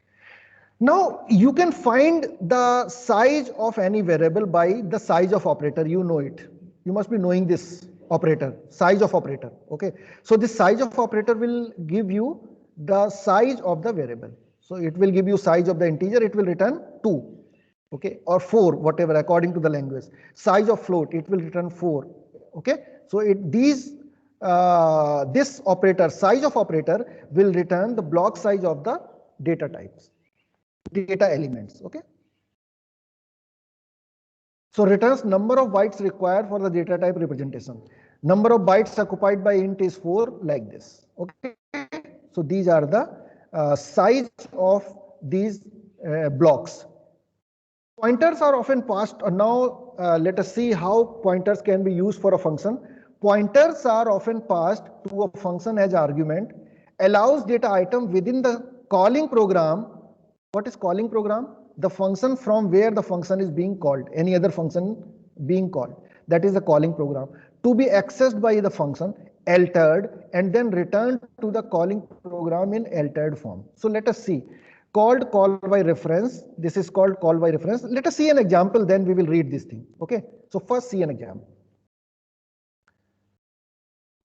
Speaker 1: Now you can find the size of any variable by the size of operator. You know it. You must be knowing this operator, size of operator. Okay. So this size of operator will give you the size of the variable. So it will give you size of the integer, it will return 2. Okay, or 4, whatever, according to the language. Size of float, it will return 4. Okay. So this operator, size of operator, will return the block size of the data types, data elements. Okay. So returns number of bytes required for the data type representation. Number of bytes occupied by int is 4, like this. Okay. So these are the size of these blocks. Pointers are often passed. Now let us see how pointers can be used for a function. Pointers are often passed to a function as argument, allows data item within the calling program. What is calling program? The function from where the function is being called, any other function being called. That is the calling program. To be accessed by the function, altered, and then returned to the calling program in altered form. So let us see. Called call by reference. This is called call by reference. Let us see an example, then we will read this thing. Okay. So first see an example.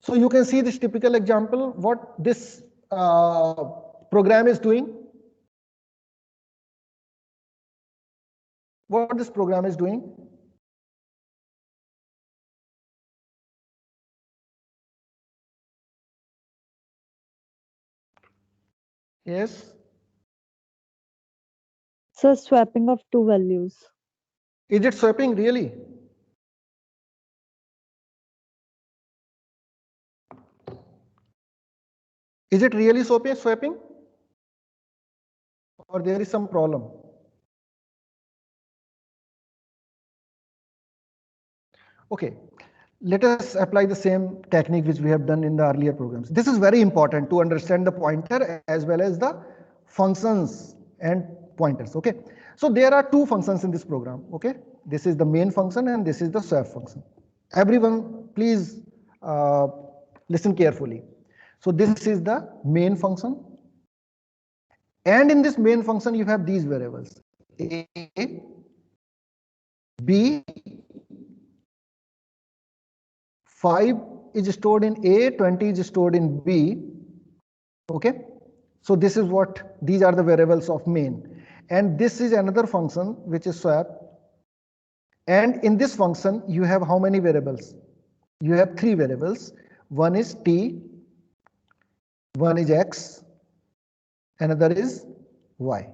Speaker 1: So you can see this typical example, what this program is doing. What this program is doing. Yes.
Speaker 4: So swapping of two values.
Speaker 1: Is it swapping really? Is it really swapping? Or there is some problem? Okay, let us apply the same technique which we have done in the earlier programs. This is very important to understand the pointer as well as the functions and pointers. Okay, so there are two functions in this program. Okay, this is the main function and this is the swap function. Everyone, please listen carefully. So this is the main function, and in this main function you have these variables a, b, 5 is stored in A, 20 is stored in B. Okay, so this is what these are the variables of main, and this is another function which is swap. And in this function you have how many variables? You have three variables. One is t, one is x, another is y.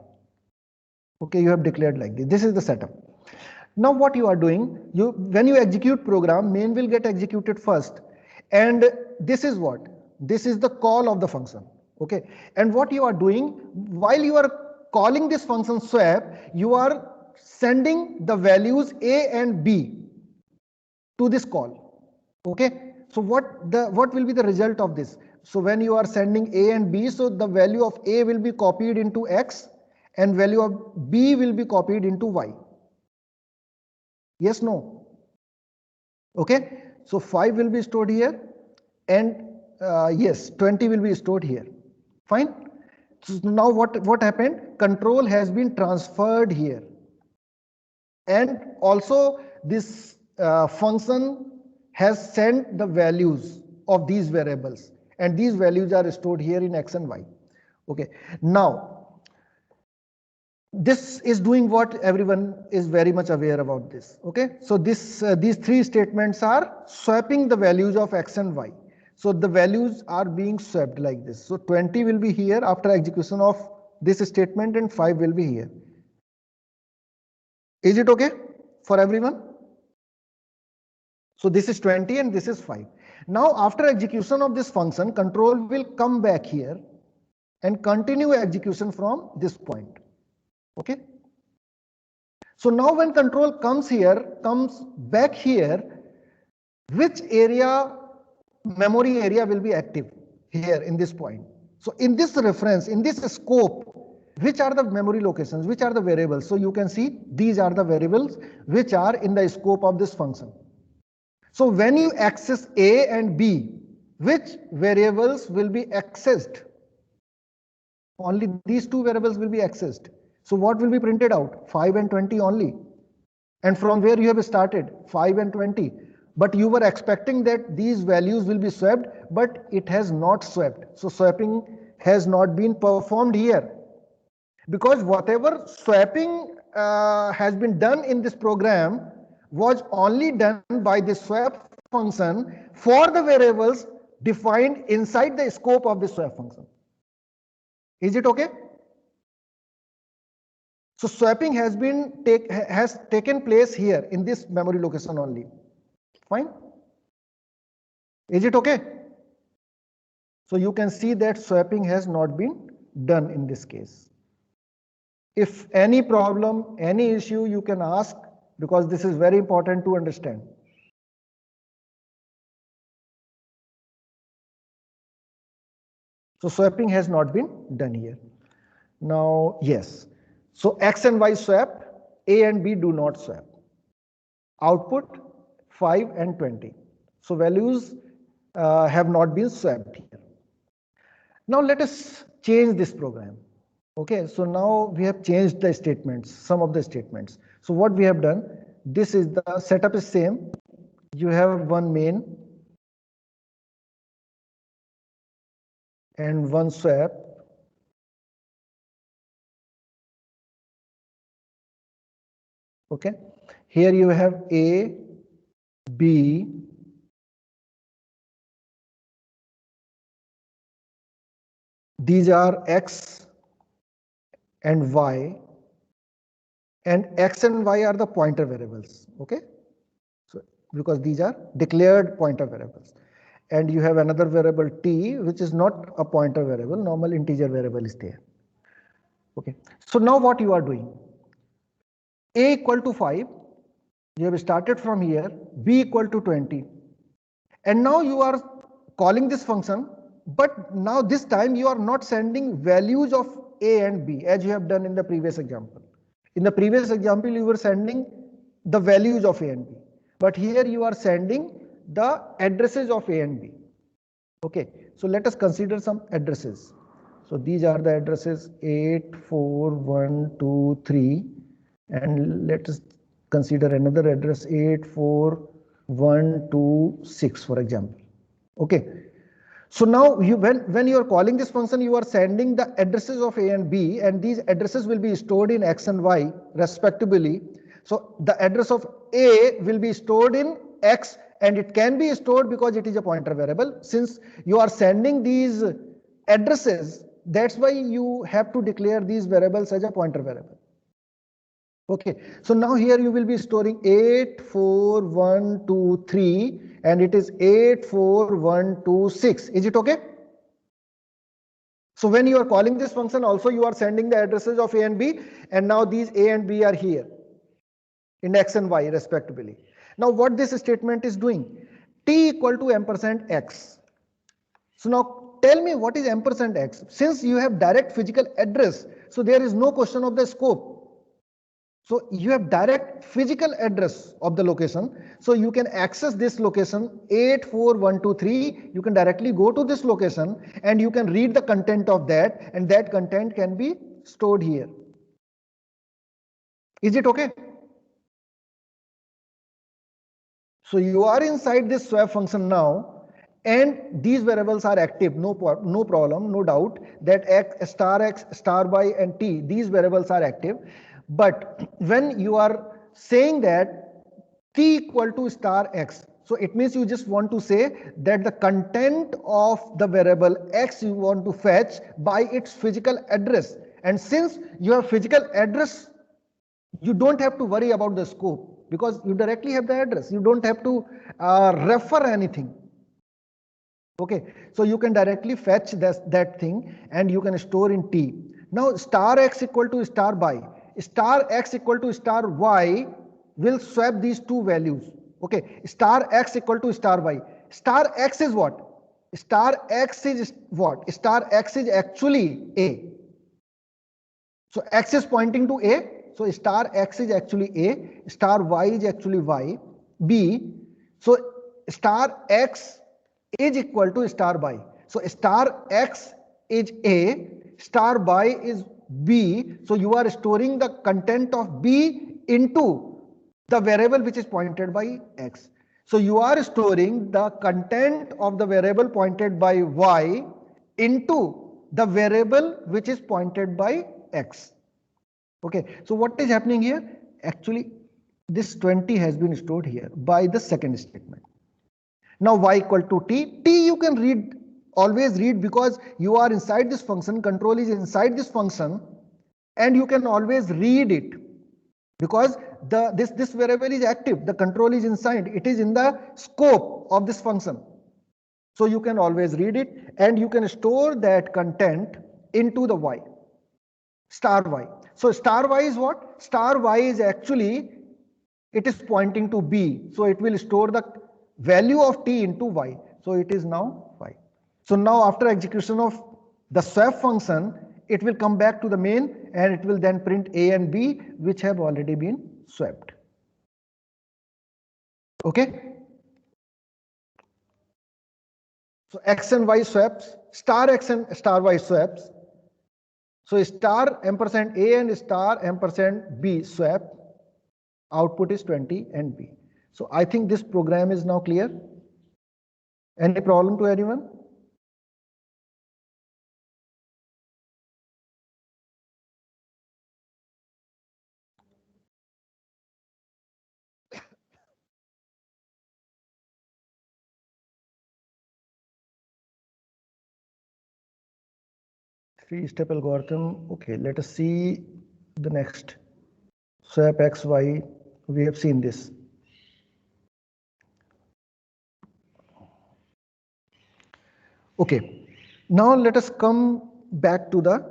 Speaker 1: Okay, you have declared like this. This is the setup. Now what you are doing, when you execute program, main will get executed first, and this is what? This is the call of the function. Okay, and what you are doing while you are calling this function swap, you are sending the values a and b to this call. Okay, so what will be the result of this? So when you are sending a and b, so the value of a will be copied into x and value of b will be copied into y. Yes, no? Okay, so 5 will be stored here, and yes, 20 will be stored here. Fine. So now what happened? Control has been transferred here, and also this function has sent the values of these variables, and these values are stored here in x and y. Okay, now this is doing what everyone is very much aware about this. Okay, so these three statements are swapping the values of x and y. So the values are being swapped like this. So 20 will be here after execution of this statement, and 5 will be here. Is it okay for everyone? So this is 20 and this is 5. Now after execution of this function, control will come back here and continue execution from this point. Okay, so now when control comes back here, which area, memory area will be active here in this point? So in this reference, in this scope, which are the memory locations, which are the variables? So you can see these are the variables which are in the scope of this function. So when you access a and b, which variables will be accessed? Only these two variables will be accessed. So what will be printed out? 5 and 20 only. And from where you have started? 5 and 20. But you were expecting that these values will be swapped, but it has not swapped. So swapping has not been performed here. Because whatever swapping has been done in this program was only done by the swap function for the variables defined inside the scope of the swap function. Is it okay? So swapping has taken place here in this memory location only. Fine. Is it okay? So you can see that swapping has not been done in this case. If any problem, any issue, you can ask, because this is very important to understand. So swapping has not been done here. Now, yes. So x and y swap, a and b do not swap. Output 5 and 20. So values have not been swapped here. Now let us change this program. Okay, so now we have changed the statements, some of the statements. So what we have done, this is the setup is same. You have one main and one swap. Okay, here you have A, B, these are X and Y, and X and Y are the pointer variables. Okay, so because these are declared pointer variables, and you have another variable t, which is not a pointer variable, normal integer variable is there. Okay, so now what you are doing? A equal to 5, you have started from here, b equal to 20, and now you are calling this function, but now this time you are not sending values of a and b as you have done in the previous example. In the previous example, you were sending the values of a and b, but here you are sending the addresses of a and b. Okay, so let us consider some addresses. So these are the addresses 8, 4, 1, 2, 3, and let us consider another address 8, 4, 1, 2, 6, for example. Okay, so now when you are calling this function, you are sending the addresses of a and b, and these addresses will be stored in x and y respectively. So the address of a will be stored in x, and it can be stored because it is a pointer variable. Since you are sending these addresses, that's why you have to declare these variables as a pointer variable. Okay, so now here you will be storing 8, 4, 1, 2, 3, and it is 8, 4, 1, 2, 6. Is it okay? So when you are calling this function, also you are sending the addresses of a and b, and now these a and b are here in x and y respectively. Now what this statement is doing? T equal to ampersand x. So now tell me what is ampersand x. Since you have direct physical address, so there is no question of the scope. So you have direct physical address of the location. So you can access this location 84123. You can directly go to this location and you can read the content of that, and that content can be stored here. Is it okay? So you are inside this swap function now, and these variables are active. No problem, no doubt that x, star y, and t, these variables are active. But when you are saying that t equal to star x, so it means you just want to say that the content of the variable x you want to fetch by its physical address. And since you have physical address, you don't have to worry about the scope because you directly have the address. You don't have to refer anything. Okay, so you can directly fetch that thing and you can store in t. Now star x equal to star y, star x equal to star y will swap these two values. Okay, star x equal to star y. Star x is what? Star x is what? Star x is actually a. So x is pointing to a. So star x is actually a. Star y is actually y. B. So star x is equal to star y. So star x is a, star y is b. So you are storing the content of b into the variable which is pointed by x. So you are storing the content of the variable pointed by y into the variable which is pointed by x. Okay, so what is happening here? Actually, this 20 has been stored here by the second statement. Now y equal to t. T you can read, always read, because you are inside this function, control is inside this function, and you can always read it because this variable is active, the control is inside, it is in the scope of this function. So you can always read it and you can store that content into the y, star y. So star y is what? Star y is actually, it is pointing to b. So it will store the value of t into y. So it is now y. So now after execution of the swap function, it will come back to the main and it will then print a and b which have already been swapped. Okay. So x and y swaps, star x and star y swaps. So star ampersand a and star ampersand b swap. Output is 20 and b. So I think this program is now clear. Any problem to anyone? Three-step algorithm. Okay, let us see the next. Swap x, y. We have seen this. Okay, now let us come back to the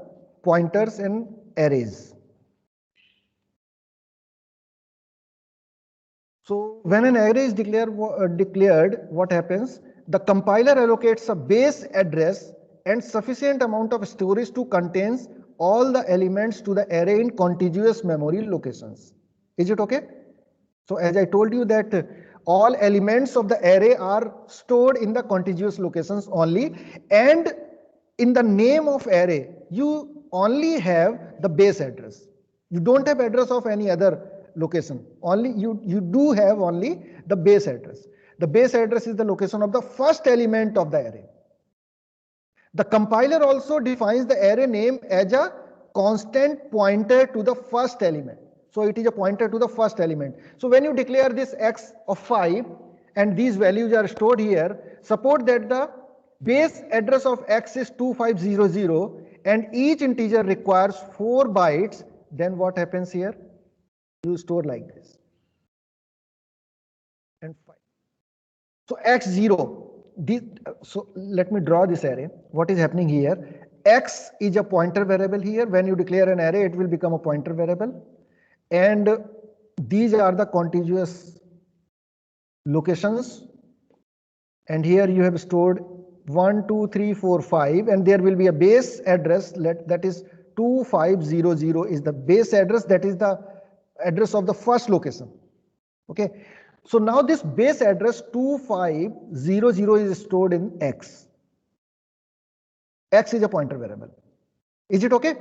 Speaker 1: pointers and arrays. So when an array is declared, what happens? The compiler allocates a base address and sufficient amount of storage to contain all the elements to the array in contiguous memory locations. Is it okay? So as I told you that all elements of the array are stored in the contiguous locations only, and in the name of array you only have the base address. You don't have address of any other location. Only you do have only the base address. The base address is the location of the first element of the array. The compiler also defines the array name as a constant pointer to the first element. So it is a pointer to the first element. So when you declare this x of 5 and these values are stored here, suppose that the base address of x is 2500 and each integer requires 4 bytes, then what happens here? You store like this. And 5. So x0. So let me draw this array. What is happening here? X is a pointer variable here. When you declare an array, it will become a pointer variable. And these are the contiguous locations. And here you have stored 1, 2, 3, 4, 5. And there will be a base address that is 2500 is the base address. That is the address of the first location. Okay. So now this base address 2500 is stored in X. X is a pointer variable. Is it okay?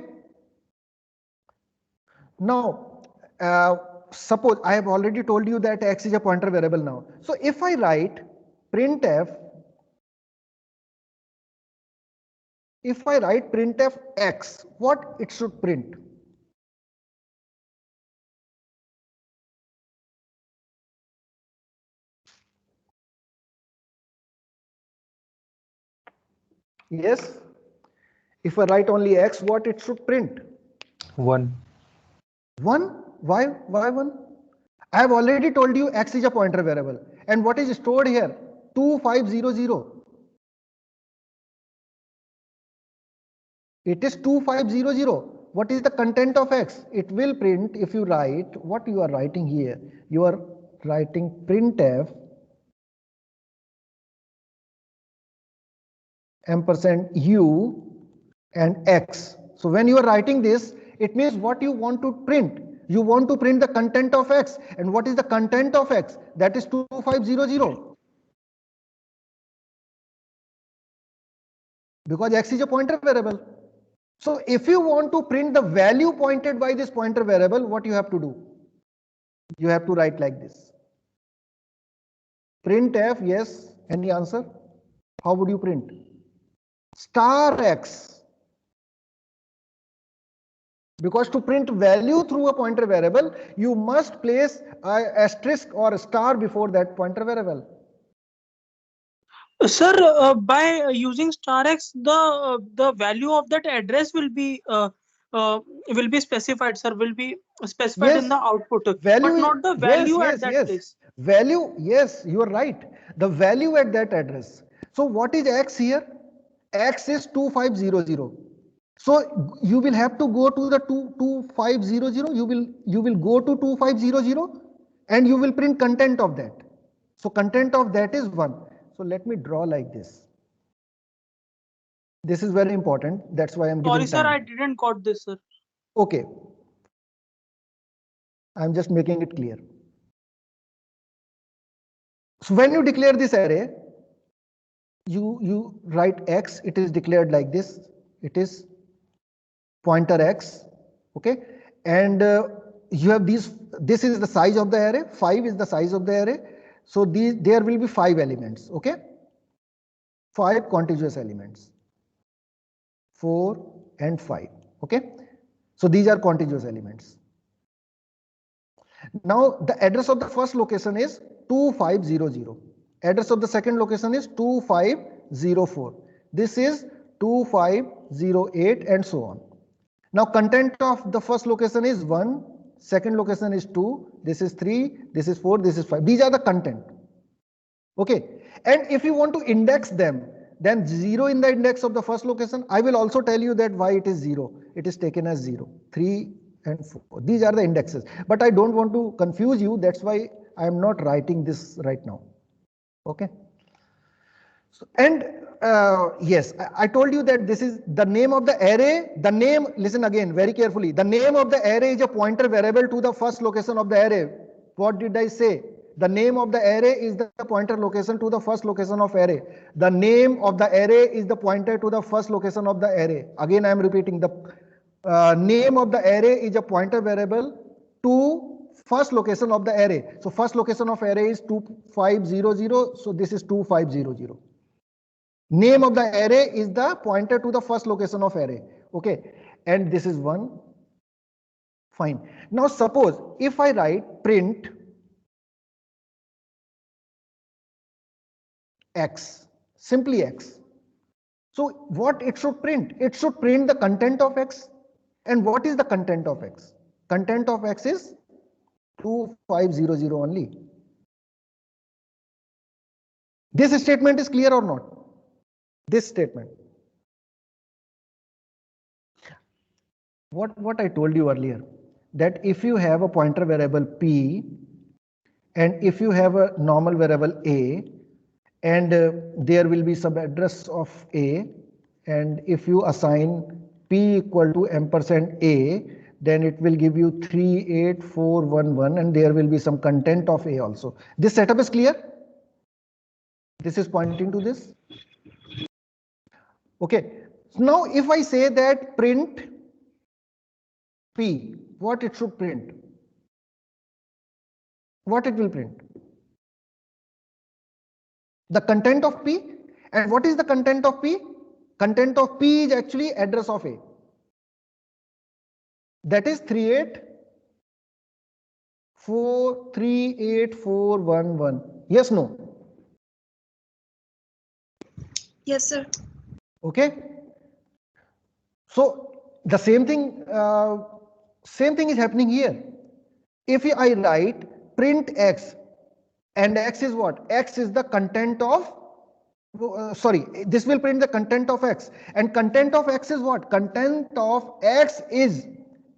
Speaker 1: Now, suppose I have already told you that X is a pointer variable now. So if I write printf, X, what it should print? Yes. If I write only X, what it should print?
Speaker 2: 1.
Speaker 1: 1? Why 1? I have already told you X is a pointer variable. And what is stored here? 2500. It is 2500. What is the content of X? It will print if you write what you are writing here. You are writing printf ampersand u and X. So when you are writing this, it means what you want to print. You want to print the content of X. And what is the content of X? That is 2500. Because X is a pointer variable. So if you want to print the value pointed by this pointer variable, what you have to do? You have to write like this. Printf, yes. Any answer? How would you print? Star X. Because to print value through a pointer variable, you must place an asterisk or a star before that pointer variable.
Speaker 6: Sir, by using star x, the value of that address will be specified. Sir, will be specified in the output,
Speaker 1: value
Speaker 6: but not the value at that place.
Speaker 1: Value, yes, you are right. The value at that address. So what is X here? X is 2500. So you will have to go to the 2500. You will go to 2500 and you will print content of that. So content of that is 1. So let me draw like this. This is very important. That's why I'm giving
Speaker 6: Sorry, sir,
Speaker 1: time.
Speaker 6: I didn't got this, sir.
Speaker 1: Okay. I'm just making it clear. So when you declare this array, you write X, it is declared like this. It is pointer X. Okay. And you have these, this is the size of the array. 5 is the size of the array. So there will be 5 elements. Okay. 5 contiguous elements. 4 and 5. Okay. So these are contiguous elements. Now the address of the first location is 2500. Address of the second location is 2504. This is 2508 and so on. Now content of the first location is 1, second location is 2, this is 3, this is 4, this is 5. These are the content. Okay. And if you want to index them, then 0 in the index of the first location. I will also tell you that why it is 0. It is taken as 0, 3 and 4. These are the indexes. But I don't want to confuse you. That's why I am not writing this right now. Okay. So, and yes, I told you that this is the name of the array. The name, listen again very carefully. The name of the array is a pointer variable to the first location of the array. What did I say? The name of the array is the pointer location to the first location of array. The name of the array is the pointer to the first location of the array. Again, I am repeating, the name of the array is a pointer variable to first location of the array. So first location of array is 2500. So this is 2500. Name of the array is the pointer to the first location of array. Okay. And this is 1. Fine. Now suppose if I write print X, simply X. So what it should print? It should print the content of X. And what is the content of X? Content of X is 2500 only. This statement is clear or not? This statement. What I told you earlier, that if you have a pointer variable P and if you have a normal variable A, and there will be some address of A, and if you assign P equal to ampersand A, then it will give you 38411, and there will be some content of A also. This setup is clear? This is pointing to this. Okay. So now if I say that print P, what it should print? What it will print? The content of P. And what is the content of P? Content of P is actually address of A. That is 38411. Yes, no?
Speaker 5: Yes, sir.
Speaker 1: Okay. So the same thing is happening here. If I write print X, and X is what? X is the content of, this will print the content of X. And content of X is what? Content of X is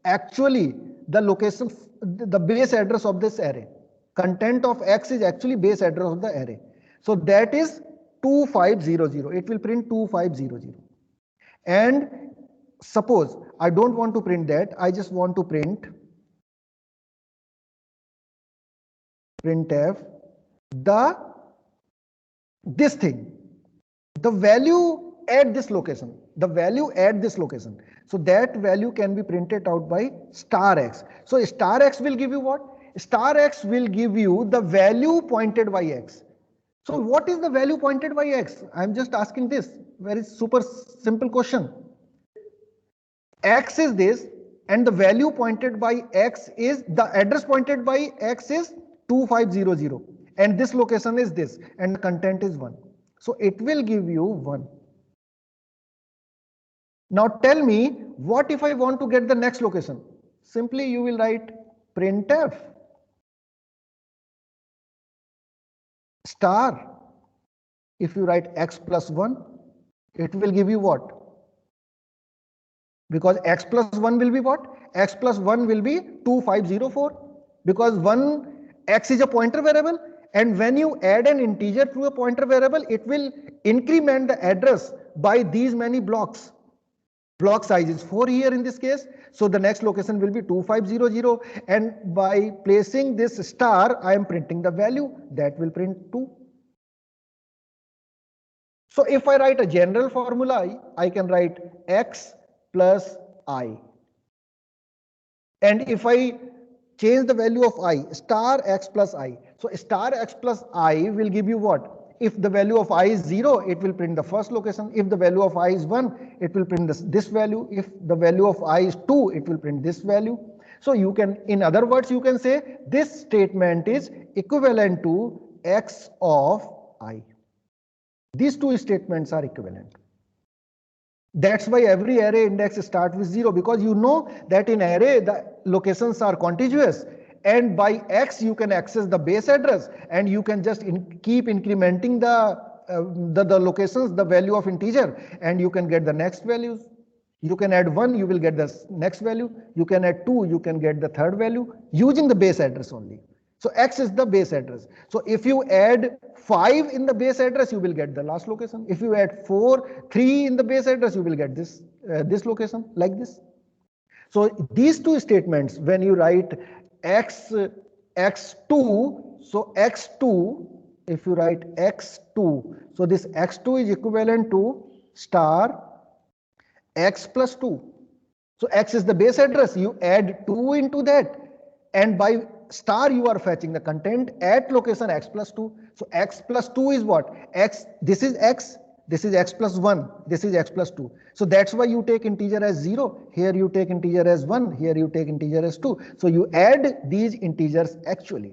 Speaker 1: actually the location, the base address of this array. Content of X is actually base address of the array. So that is 2500. It will print 2500. And suppose I don't want to print that. I just want to print printf this thing, the value at this location, the value at this location. So that value can be printed out by star X. So star X will give you what? Star X will give you the value pointed by X. So what is the value pointed by X? I'm just asking this very super simple question. X is this, and the value pointed by X is, the address pointed by X is 2500, and this location is this, and the content is 1. So it will give you 1. Now tell me, what if I want to get the next location? Simply you will write printf star. If you write X plus 1, it will give you what? Because X plus 1 will be what? X plus 1 will be 2504, because X is a pointer variable, and when you add an integer to a pointer variable, it will increment the address by these many blocks. Block size is 4 here in this case, so the next location will be 2500, and by placing this star, I am printing the value that will print 2. So if I write a general formula, I can write X plus I. And if I change the value of I, star X plus I. So star X plus I will give you what? If the value of I is 0, it will print the first location. If the value of I is 1, it will print this value. If the value of I is 2, it will print this value. So you can, in other words, you can say this statement is equivalent to X of I. These two statements are equivalent. That's why every array index starts with 0, because you know that in array the locations are contiguous, and by X you can access the base address, and you can just keep incrementing the the locations, the value of integer, and you can get the next values. You can add 1, you will get the next value. You can add 2, you can get the third value using the base address only. So X is the base address. So if you add 5 in the base address, you will get the last location. If you add 3 in the base address, you will get this, this location like this. So these two statements, when you write x2, so x2, if you write x2, so this x2 is equivalent to star x plus 2. So x is the base address, you add 2 into that, and by star you are fetching the content at location x plus 2. So x plus 2 is what? X, this is x plus 1, this is x plus 2. So that's why you take integer as 0, here you take integer as 1, here you take integer as 2. So you add these integers actually.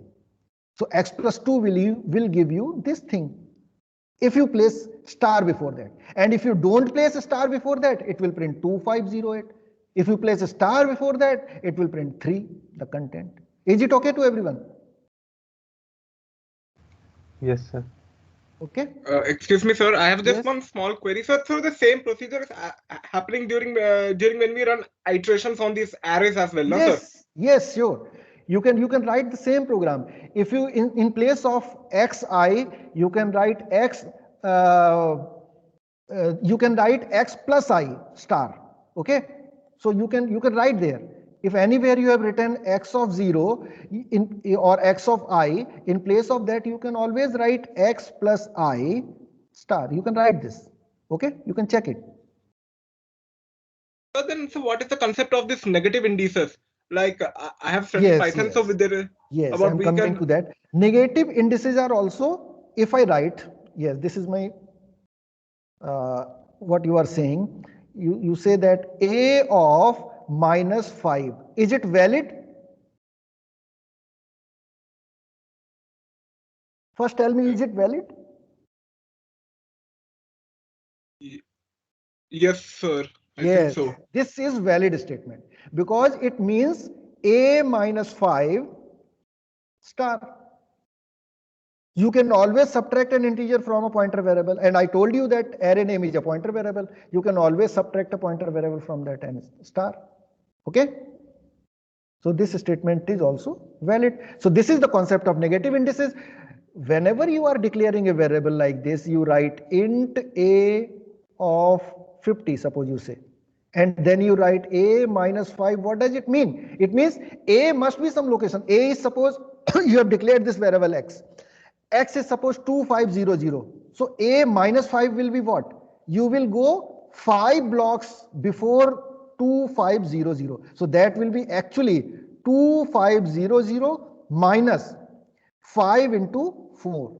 Speaker 1: So x plus 2 will give you this thing, if you place star before that. And if you don't place a star before that, it will print 2508. If you place a star before that, it will print 3, the content. Is it okay to everyone?
Speaker 2: Yes, sir.
Speaker 1: Okay.
Speaker 3: Excuse me, sir. I have just
Speaker 1: Yes.
Speaker 3: one small query, sir. So the same procedure is happening during when we run iterations on these arrays as well, no, sir?
Speaker 1: Yes, yes, sure. You can write the same program. If you in place of xi, you can write x. You can write x plus I star. Okay, so you can write there. If anywhere you have written x of 0 or x of I, in place of that you can always write x plus I star. You can write this. Okay, you can check it.
Speaker 3: So then, so what is the concept of this negative indices? Like I have studied
Speaker 1: Yes,
Speaker 3: Python,
Speaker 1: yes.
Speaker 3: so with there.
Speaker 1: Yes,
Speaker 3: about
Speaker 1: I'm
Speaker 3: we
Speaker 1: coming
Speaker 3: can-
Speaker 1: to that. Negative indices are also, if I write, yes, this is my, what you are saying. You say that a of -5, is it valid? First tell me, is it valid?
Speaker 3: Yes, sir. I think
Speaker 1: Yes,
Speaker 3: so.
Speaker 1: this is valid statement because it means a minus 5 star. You can always subtract an integer from a pointer variable, and I told you that array name is a pointer variable. You can always subtract a pointer variable from that and star. Okay? So this statement is also valid. So this is the concept of negative indices. Whenever you are declaring a variable like this, you write int a of 50, suppose you say, and then you write a minus 5. What does it mean? It means a must be some location. A is, suppose you have declared this variable x. X is suppose 2500. So a minus 5 will be what? You will go 5 blocks before 2500. So that will be actually 2500 minus 5 into 4.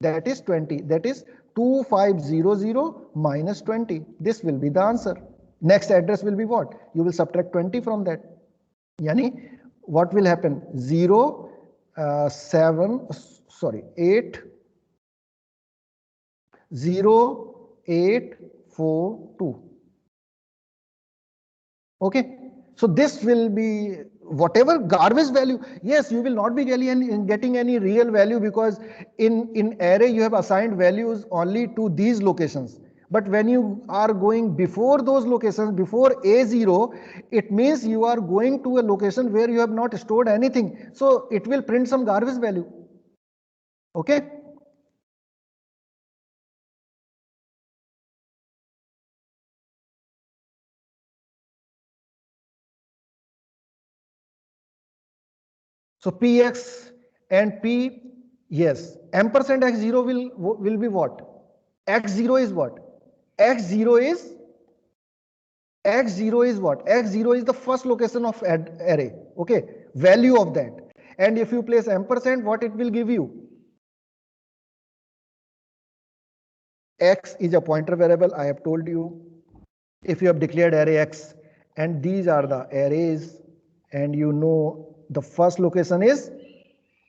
Speaker 1: That is 20. That is 2500 minus 20. This will be the answer. Next address will be what? You will subtract 20 from that. Yani, what will happen? 0, 8, 0, 8, 4, 2. Okay, so this will be whatever garbage value. Yes, you will not be getting any real value because in array you have assigned values only to these locations. But when you are going before those locations, before A0, it means you are going to a location where you have not stored anything. So it will print some garbage value. Okay. So Px and P, yes, ampersand x0 will be what? X0 is what? X0 is what? X0 is the first location of array. Okay, value of that. And if you place ampersand, what it will give you? X is a pointer variable, I have told you. If you have declared array X, and these are the arrays, and you know the first location is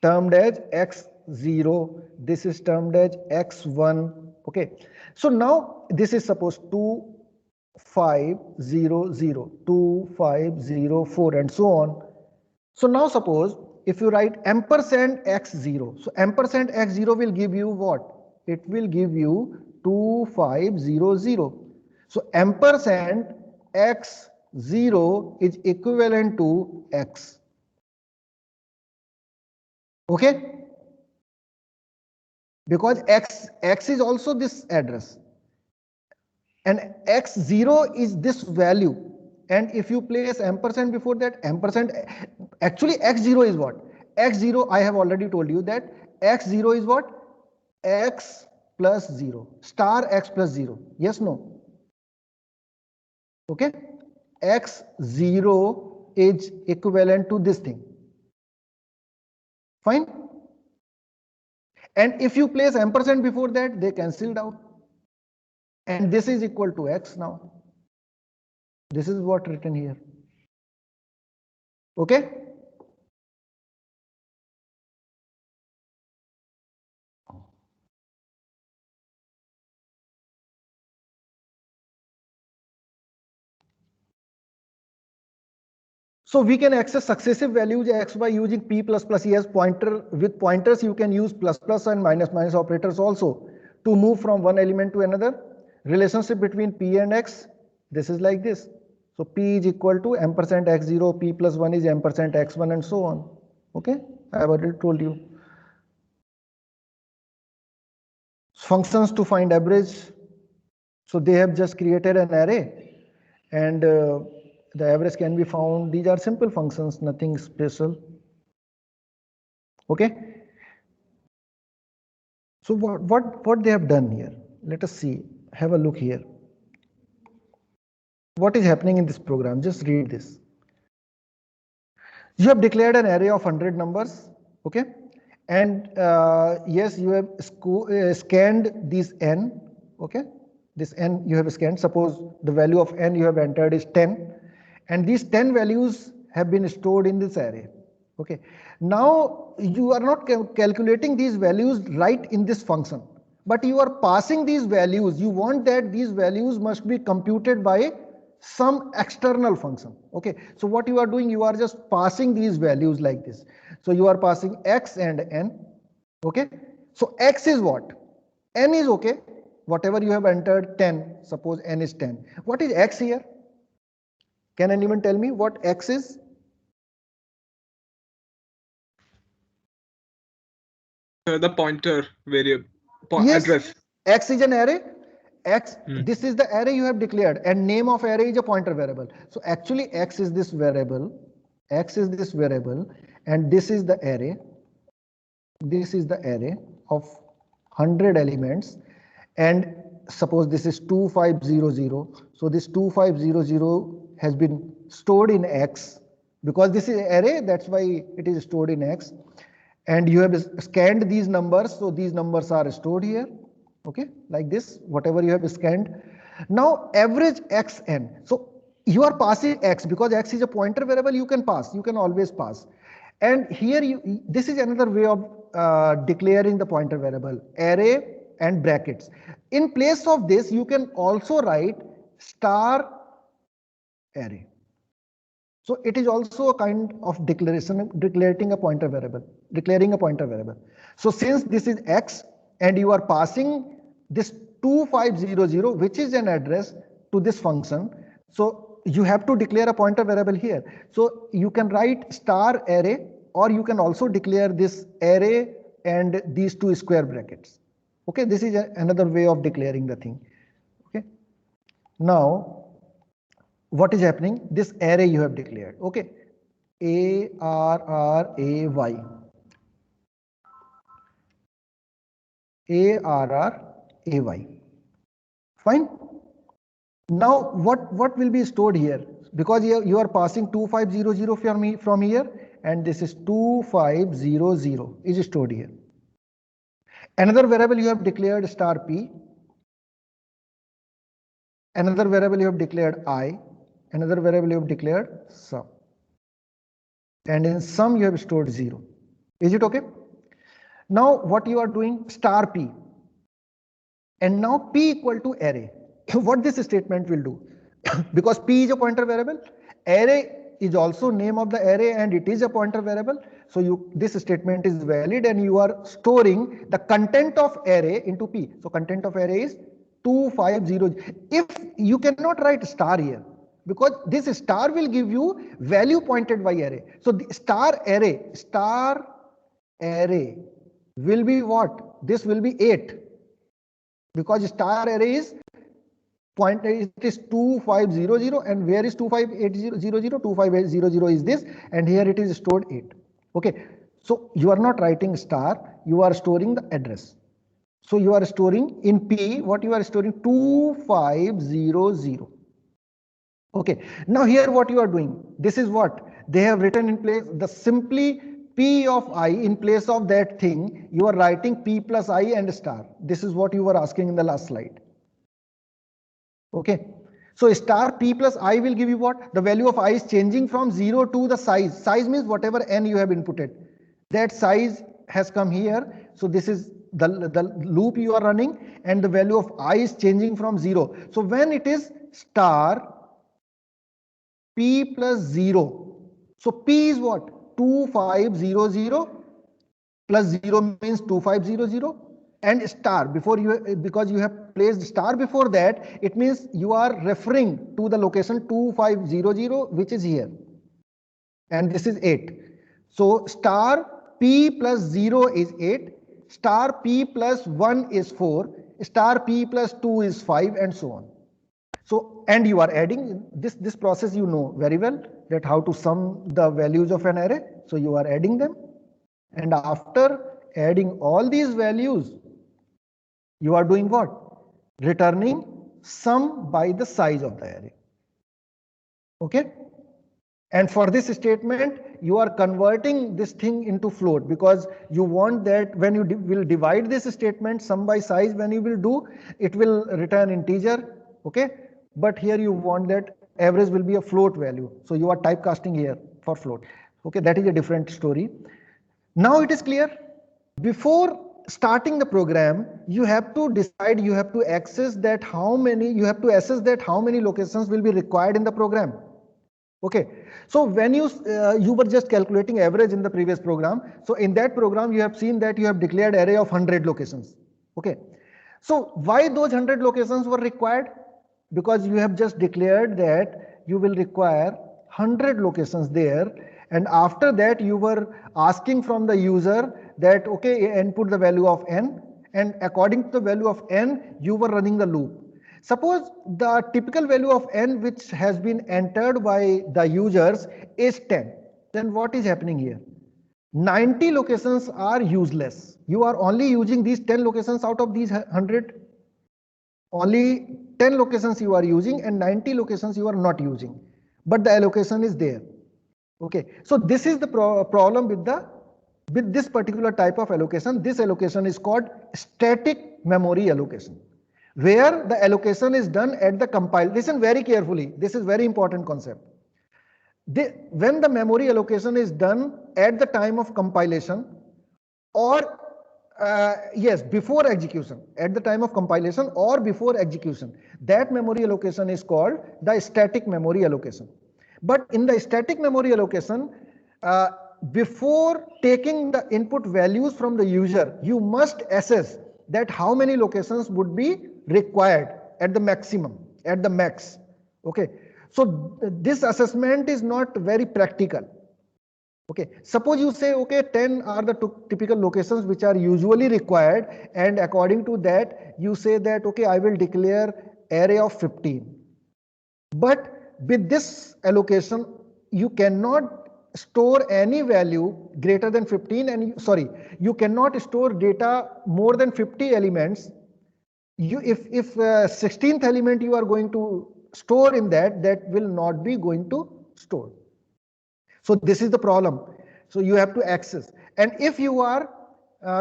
Speaker 1: termed as x0, this is termed as x1. Okay, so now this is supposed 2500, 2504, and so on. So now suppose if you write ampersand x0, so ampersand x0 will give you what? it will give you 2500. So ampersand x0 is equivalent to x. Okay? Because x is also this address. And x0 is this value. And if you place ampersand before that, ampersand, actually x0 is what? X0, I have already told you that x0 is what? X plus 0, star x plus 0. Yes, no? Okay? X0 is equivalent to this thing. Fine? And if you place ampersand before that, they cancelled out. And this is equal to x now. This is what written here. Okay? So we can access successive values x by using p plus plus as pointer. With pointers, you can use plus plus and minus minus operators also to move from one element to another. Relationship between p and x, this is like this. So p is equal to ampersand x0, p plus 1 is ampersand x1 and so on. Okay, I have already told you. Functions to find average. So they have just created an array and the average can be found. These are simple functions, nothing special. Okay. So what they have done here? Let us see. Have a look here. What is happening in this program? Just read this. You have declared an array of 100 numbers. Okay. And yes, you have scanned these n. Okay. This n you have scanned. Suppose the value of n you have entered is 10. And these 10 values have been stored in this array. Okay. Now you are not calculating these values right in this function, but you are passing these values. You want that these values must be computed by some external function. Okay. So what you are doing, you are just passing these values like this. So you are passing x and n. Okay. So x is what? N is okay. Whatever you have entered 10, suppose n is 10. What is x here? Can anyone tell me what x is?
Speaker 3: The pointer variable
Speaker 1: Yes,
Speaker 3: address.
Speaker 1: x is an array. X, this is the array you have declared, and name of array is a pointer variable. So actually x is this variable, x is this variable, and this is the array. This is the array of 100 elements, and suppose this is 2500. So this 2500 has been stored in x because this is array, that's why it is stored in x. And you have scanned these numbers, so these numbers are stored here. Okay, like this, whatever you have scanned. Now average xn. So you are passing x because x is a pointer variable. You can pass. You can always pass. And here this is another way of declaring the pointer variable, array and brackets. In place of this, you can also write star array. So it is also a kind of declaring a pointer variable. So since this is x and you are passing this 2500, which is an address to this function, so you have to declare a pointer variable here. So you can write star array, or you can also declare this array and these two square brackets. Okay, this is another way of declaring the thing. Okay. Now what is happening? This array you have declared. Okay, ARRAY. ARRAY. Fine. Now what will be stored here? Because you are passing 2500 from here, and this is 2500 is stored here. Another variable you have declared star p. Another variable you have declared I. Another variable you have declared sum. And in sum you have stored 0. Is it okay? Now what you are doing, star p. And now p equal to array. What this statement will do? Because p is a pointer variable, array is also name of the array and it is a pointer variable. So this statement is valid and you are storing the content of array into P. So content of array is 250. If you cannot write star here, because this star will give you value pointed by array. So the star array will be what? This will be 8, because star array is it is 2500, and where is 25800? 25800 is this, and here it is stored 8. Okay, so you are not writing star, you are storing the address. So you are storing in P, what you are storing? 2500. Okay, now here what you are doing, this is what they have written in place, the simply P of I in place of that thing, you are writing P plus I and star. This is what you were asking in the last slide. Okay, so star P plus I will give you what? The value of I is changing from 0 to the size. Size means whatever n you have inputted. That size has come here. So this is the loop you are running, and the value of I is changing from 0. So when it is star P plus 0, so P is what? 2500 plus 0 means 2500. And star before you, because you have placed star before that, it means you are referring to the location 2500, which is here, and this is 8. So star P plus 0 is 8, star P plus 1 is 4, star P plus 2 is 5, and so on. So, and you are adding this process, you know very well that how to sum the values of an array. So you are adding them, and after adding all these values, you are doing what? Returning sum by the size of the array. Okay? And for this statement, you are converting this thing into float, because you want that when you will divide this statement sum by size, when you will do, it will return integer. Okay? But here you want that average will be a float value. So you are typecasting here for float. Okay, that is a different story. Now it is clear. Before starting the program, you have to decide, you have to access that how many, you have to assess that how many locations will be required in the program. Okay, so when you were just calculating average in the previous program, so in that program you have seen that you have declared array of 100 locations. Okay, so why those 100 locations were required? Because you have just declared that you will require 100 locations there, and after that you were asking from the user that okay, input the value of n, and according to the value of n you were running the loop. Suppose the typical value of n which has been entered by the users is 10, then what is happening here? 90 locations are useless. You are only using these 10 locations out of these 100. Only 10 locations you are using and 90 locations you are not using, but the allocation is there. Okay, so this is the problem with this particular type of allocation. This allocation is called static memory allocation, where the allocation is done at the compile. Listen very carefully, this is very important concept. When the memory allocation is done at the time of compilation, or yes, before execution, at the time of compilation or before execution, that memory allocation is called the static memory allocation. But in the static memory allocation, before taking the input values from the user, you must assess that how many locations would be required at the maximum, at the max. Okay, so this assessment is not very practical. Okay, suppose you say, okay, 10 are the typical locations which are usually required, and according to that, you say that, okay, I will declare array of 15. But with this allocation, you cannot store any value greater than 15, and you cannot store data more than 50 elements. If 16th element you are going to store in that will not be going to store. So this is the problem. So you have to access. And if you are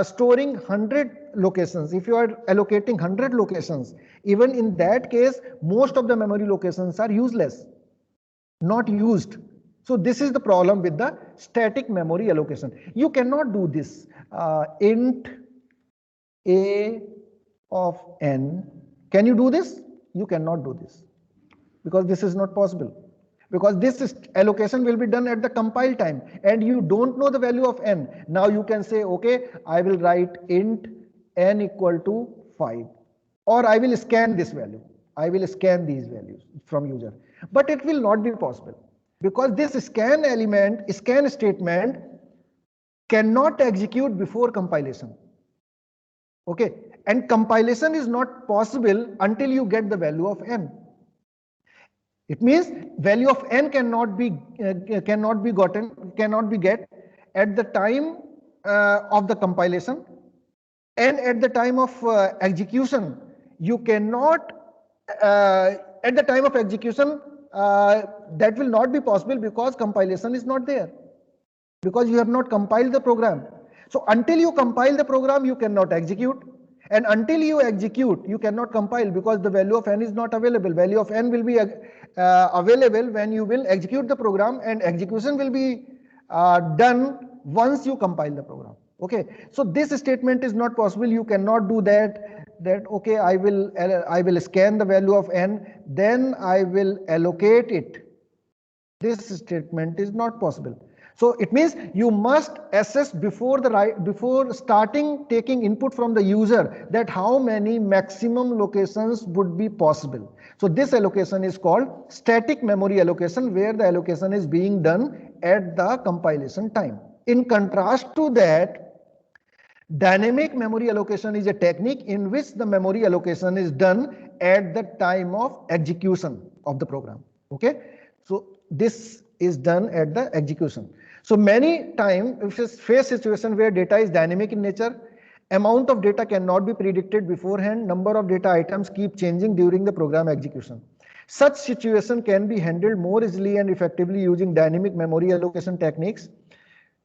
Speaker 1: storing 100 locations, if you are allocating 100 locations, even in that case, most of the memory locations are useless, not used. So this is the problem with the static memory allocation. You cannot do this. Int a of n. Can you do this? You cannot do this, because this is not possible. because allocation will be done at the compile time and you don't know the value of n. Now you can say, okay, I will write int n equal to 5, or I will scan this value. I will scan these values from user. But it will not be possible because this scan statement cannot execute before compilation. Okay, and compilation is not possible until you get the value of n. It means value of n cannot be get at the time of the compilation, and at the time of execution you cannot at the time of execution that will not be possible because compilation is not there, because you have not compiled the program. So until you compile the program you cannot execute, and until you execute you cannot compile because the value of n is not available. Value of n will be available when you will execute the program, and execution will be done once you compile the program. Okay, so this statement is not possible. You cannot do that okay, I will scan the value of n, then I will allocate it. This statement is not possible. So it means you must assess before starting taking input from the user that how many maximum locations would be possible. So this allocation is called static memory allocation, where the allocation is being done at the compilation time. In contrast to that, dynamic memory allocation is a technique in which the memory allocation is done at the time of execution of the program. Okay, so this is done at the execution. So many times if you face situation where data is dynamic in nature, amount of data cannot be predicted beforehand, number of data items keep changing during the program execution. Such situation can be handled more easily and effectively using dynamic memory allocation techniques.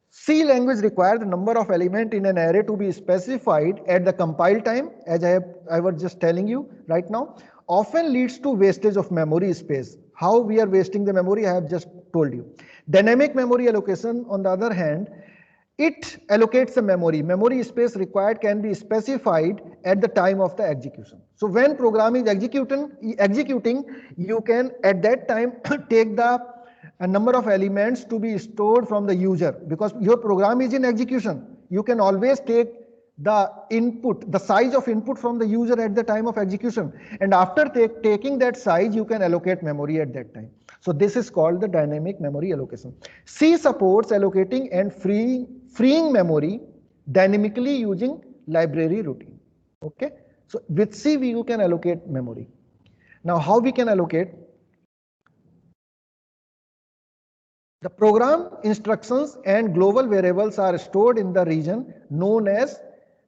Speaker 1: C language requires the number of elements in an array to be specified at the compile time, as I was just telling you right now, often leads to wastage of memory space. How we are wasting the memory, I have just told you. Dynamic memory allocation, on the other hand, it allocates the memory. Memory space required can be specified at the time of the execution. So when program is executing, you can at that time take the a number of elements to be stored from the user, because your program is in execution. You can always take the input, the size of input from the user at the time of execution, and after taking that size you can allocate memory at that time. So this is called the dynamic memory allocation. C supports allocating and freeing memory dynamically using library routine. Okay, so with C you can allocate memory. Now how we can allocate? The program instructions and global variables are stored in the region known as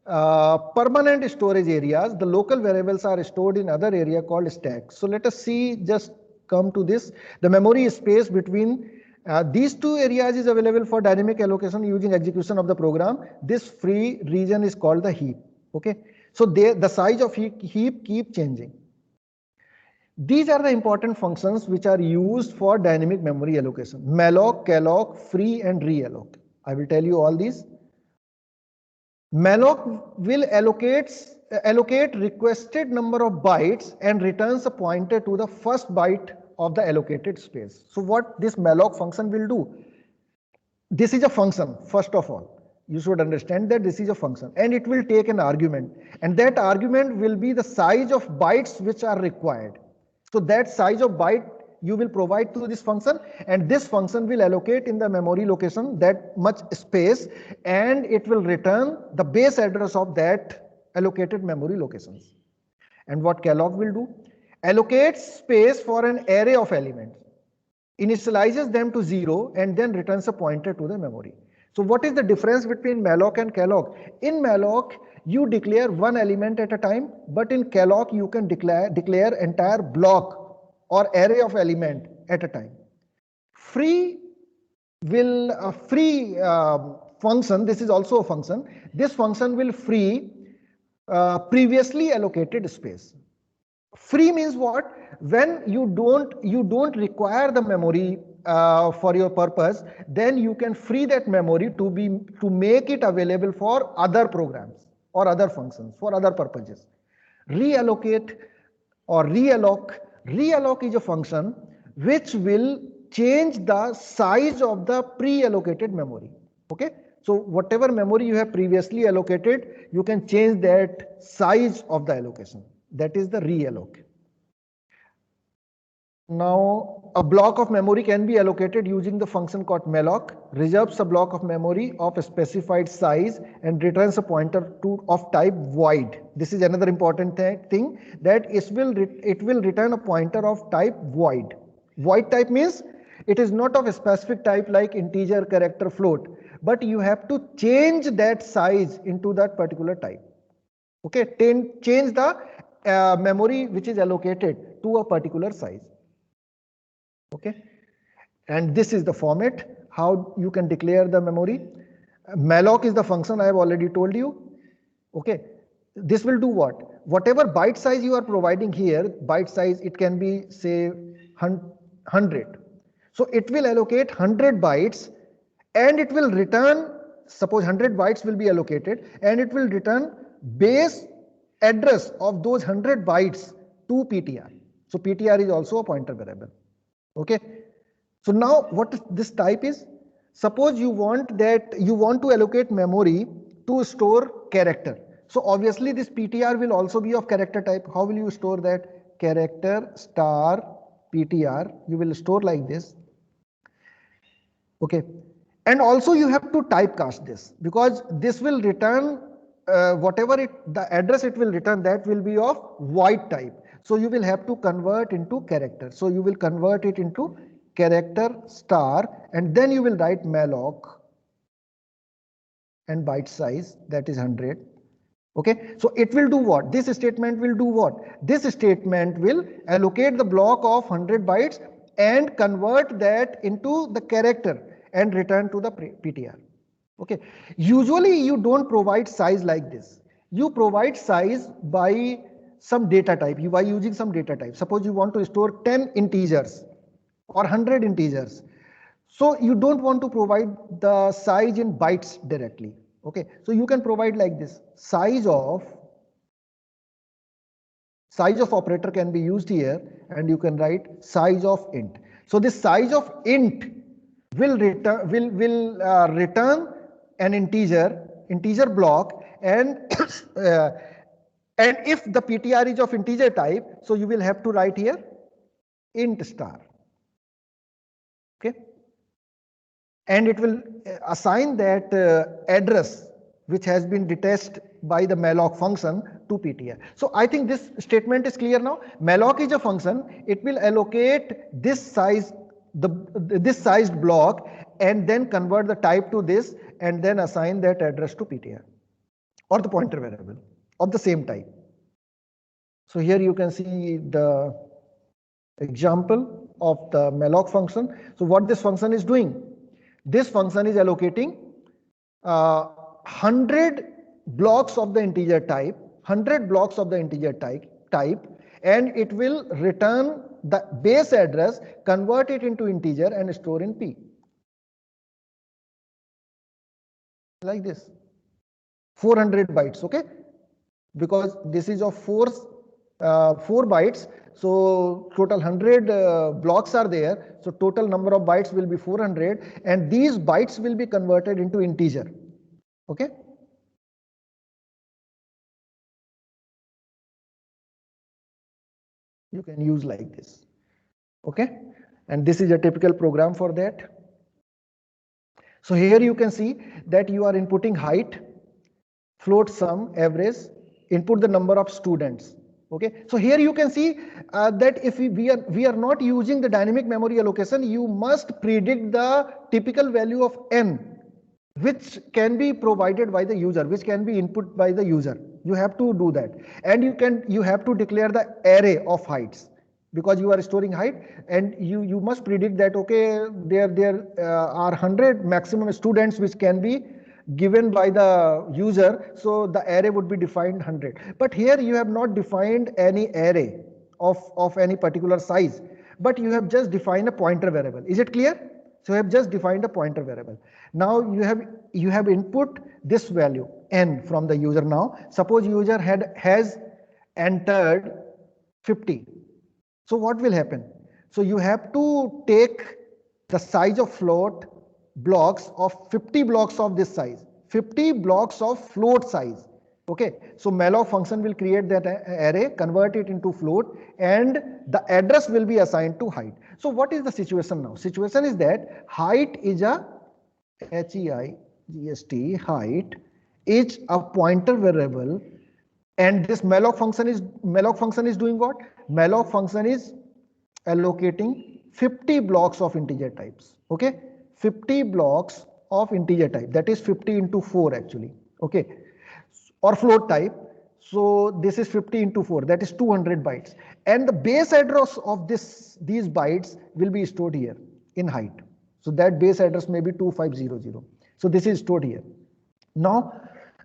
Speaker 1: permanent storage areas. The local variables are stored in other area called stack. So let us see, just come to this. The memory space between these two areas is available for dynamic allocation using execution of the program. This free region is called the heap. Okay, so the size of heap keep changing. These are the important functions which are used for dynamic memory allocation: malloc, calloc, free, and realloc. I will tell you all these. Malloc will allocate requested number of bytes and returns a pointer to the first byte of the allocated space. So what this malloc function will do? This is a function, first of all. You should understand that this is a function, and it will take an argument, and that argument will be the size of bytes which are required. So that size of byte you will provide to this function, and this function will allocate in the memory location that much space, and it will return the base address of that allocated memory locations. And what calloc will do? Allocates space for an array of elements, initializes them to 0, and then returns a pointer to the memory. So what is the difference between malloc and calloc? In malloc, you declare one element at a time, but in calloc, you can declare entire block or array of element at a time. Free function, this is also a function. This function will free previously allocated space. Free means what? When you don't require the memory for your purpose, then you can free that memory to make it available for other programs or other functions for other purposes. Reallocate or realloc. Realloc is a function which will change the size of the pre-allocated memory. Okay, so whatever memory you have previously allocated, you can change that size of the allocation. That is the reallocate. Now, a block of memory can be allocated using the function called malloc, reserves a block of memory of a specified size and returns a pointer of type void. This is another important thing, that it will return a pointer of type void. Void type means it is not of a specific type like integer, character, float, but you have to change that size into that particular type. Okay, change the memory which is allocated to a particular size. Okay, and this is the format how you can declare the memory. Malloc is the function I have already told you. Okay, this will do what? Whatever byte size you are providing here, byte size, it can be say 100. So it will allocate 100 bytes and it will return, suppose 100 bytes will be allocated, and it will return base address of those 100 bytes to PTR. So PTR is also a pointer variable. Okay, so now what this type is, suppose you want to allocate memory to store character. So obviously this PTR will also be of character type. How will you store that? Character star PTR, you will store like this. Okay, and also you have to typecast this, because this will return whatever the address it will return, that will be of void type. So you will have to convert into character. So you will convert it into character star, and then you will write malloc and byte size, that is 100. Okay, so it will do what? This statement will do what? This statement will allocate the block of 100 bytes and convert that into the character and return to the PTR. Okay, usually you don't provide size like this. You provide size by some data type, by using some data type. Suppose you want to store 10 integers or 100 integers. So you don't want to provide the size in bytes directly. Okay, so you can provide like this, size of operator can be used here, and you can write size of int. So this size of int will return an integer block, and and if the PTR is of integer type, so you will have to write here int star. Okay, and it will assign that address which has been detached by the malloc function to PTR. So I think this statement is clear now. Malloc is a function, it will allocate this size, this sized block, and then convert the type to this, and then assign that address to PTR or the pointer variable of the same type. So here you can see the example of the malloc function. So what this function is doing, this function is allocating 100 blocks of the integer type, and it will return the base address, convert it into integer and store in P. Like this, 400 bytes, okay? Because this is of 4 bytes, so total 100 blocks are there, so total number of bytes will be 400, and these bytes will be converted into integer. Okay, you can use like this. Okay, and this is a typical program for that. So here you can see that you are inputting height, float sum, average, input the number of students. Okay, so here you can see that if we are not using the dynamic memory allocation, you must predict the typical value of n, which can be provided by the user, which can be input by the user. You have to do that, and you have to declare the array of heights, because you are storing height, and you must predict that, okay, there are 100 maximum students which can be given by the user, so the array would be defined 100. But here you have not defined any array of any particular size, but you have just defined a pointer variable. Is it clear? So you have just defined a pointer variable. Now you have input this value n from the user. Now suppose user has entered 50. So what will happen? So you have to take the size of float blocks of 50 blocks of this size, 50 blocks of float size. Okay, so malloc function will create that array, convert it into float, and the address will be assigned to height. So what is the situation now? Situation is that height is a HEIGST, height is a pointer variable, and this malloc function is doing what? Malloc function is allocating 50 blocks of integer types. Okay, 50 blocks of integer type, that is 50 into 4 actually. Okay, or float type. So this is 50 into 4, that is 200 bytes, and the base address of these bytes will be stored here in height. So that base address may be 2500. So this is stored here. Now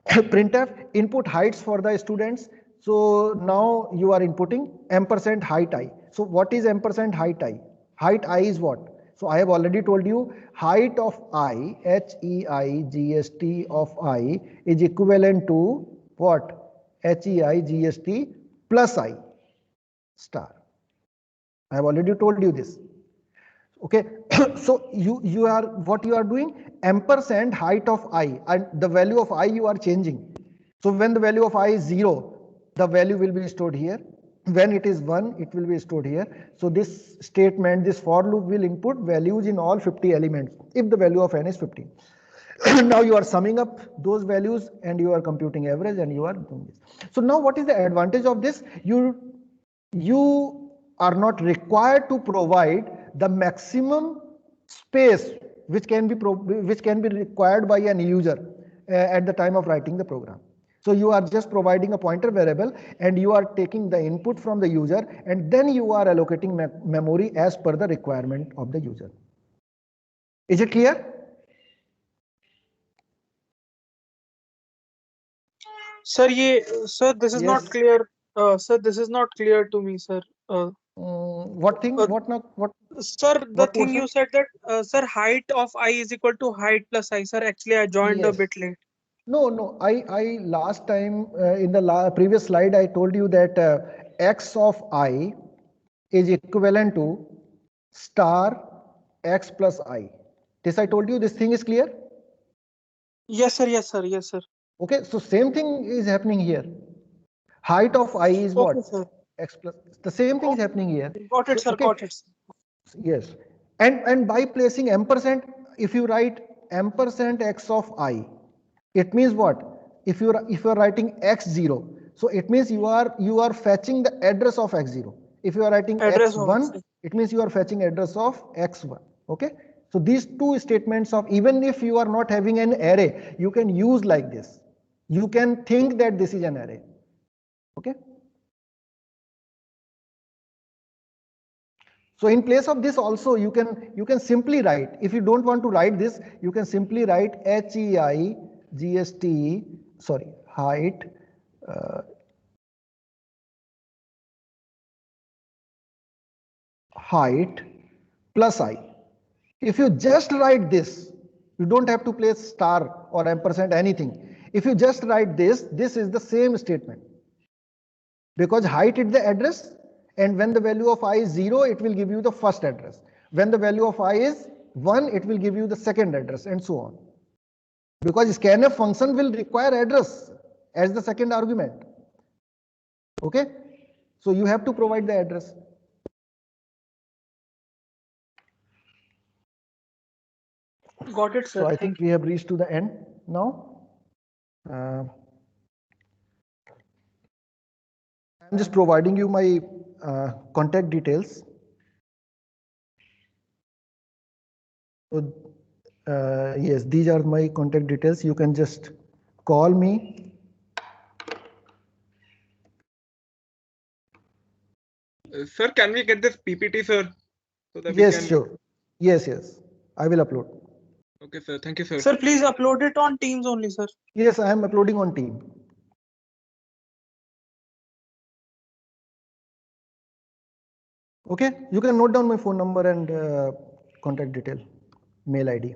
Speaker 1: printf input heights for the students. So now you are inputting ampersand height I. So what is ampersand height I? Height I is what? So I have already told you height of I, HEIGST of I is equivalent to what? HEIGST plus I star. I have already told you this. Okay, so you are, what you are doing, ampersand height of I, and the value of I you are changing. So when the value of I is 0, the value will be stored here. When it is 1, it will be stored here. So this statement, this for loop will input values in all 50 elements if the value of n is 50. Now you are summing up those values and you are computing average and you are doing this. So now what is the advantage of this? You are not required to provide the maximum space which can be required by an user at the time of writing the program. So you are just providing a pointer variable and you are taking the input from the user, and then you are allocating memory as per the requirement of the user. Is it clear?
Speaker 6: Sir, this is not
Speaker 1: Yes.
Speaker 6: clear. Sir, this is not clear to me, sir.
Speaker 1: What thing?
Speaker 6: Uh,
Speaker 1: What not? What?
Speaker 6: Sir, the
Speaker 1: What
Speaker 6: thing
Speaker 1: portion?
Speaker 6: you said that, sir, height of I is equal to height plus I. Sir, actually, I joined a
Speaker 1: Yes.
Speaker 6: bit late.
Speaker 1: No. I last time in the previous slide I told you that x of I is equivalent to star x plus I. This I told you. This thing is clear.
Speaker 6: Yes, sir. Yes, sir. Yes, sir.
Speaker 1: Okay. So same thing is happening here. Height of I is what?
Speaker 6: Okay, sir.
Speaker 1: X plus. The same thing is happening here.
Speaker 6: Got it,
Speaker 1: So
Speaker 6: sir.
Speaker 1: okay.
Speaker 6: Got it.
Speaker 1: Yes. And by placing ampersand, if you write ampersand x of I, it means what? If you are writing x0, so it means you are fetching the address of x0. If you are writing
Speaker 6: Address of
Speaker 1: x1,
Speaker 6: X.
Speaker 1: it means you are fetching address of x1. Okay. So these two statements of, even if you are not having an array, you can use like this. You can think that this is an array. Okay. So in place of this also you can simply write, if you don't want to write this, you can simply write HEIGST, sorry, height height plus I. If you just write this, you don't have to place star or ampersand anything. If you just write this is the same statement, because height is the address, and when the value of I is 0, it will give you the first address. When the value of I is 1, it will give you the second address, and so on. Because scanf function will require address as the second argument. Okay, so you have to provide the address.
Speaker 6: Got it, sir.
Speaker 1: So I think we have reached to the end now. I'm just providing you my contact details. So, yes, these are my contact details. You can just call me.
Speaker 3: Sir, can we get this PPT, sir? So that
Speaker 1: Yes,
Speaker 3: we can...
Speaker 1: sure. Yes, I will upload.
Speaker 3: Okay, sir. Thank you, sir.
Speaker 6: Sir, please upload it on Teams only, sir.
Speaker 1: Yes, I am uploading on Team. Okay, you can note down my phone number and contact detail, mail ID.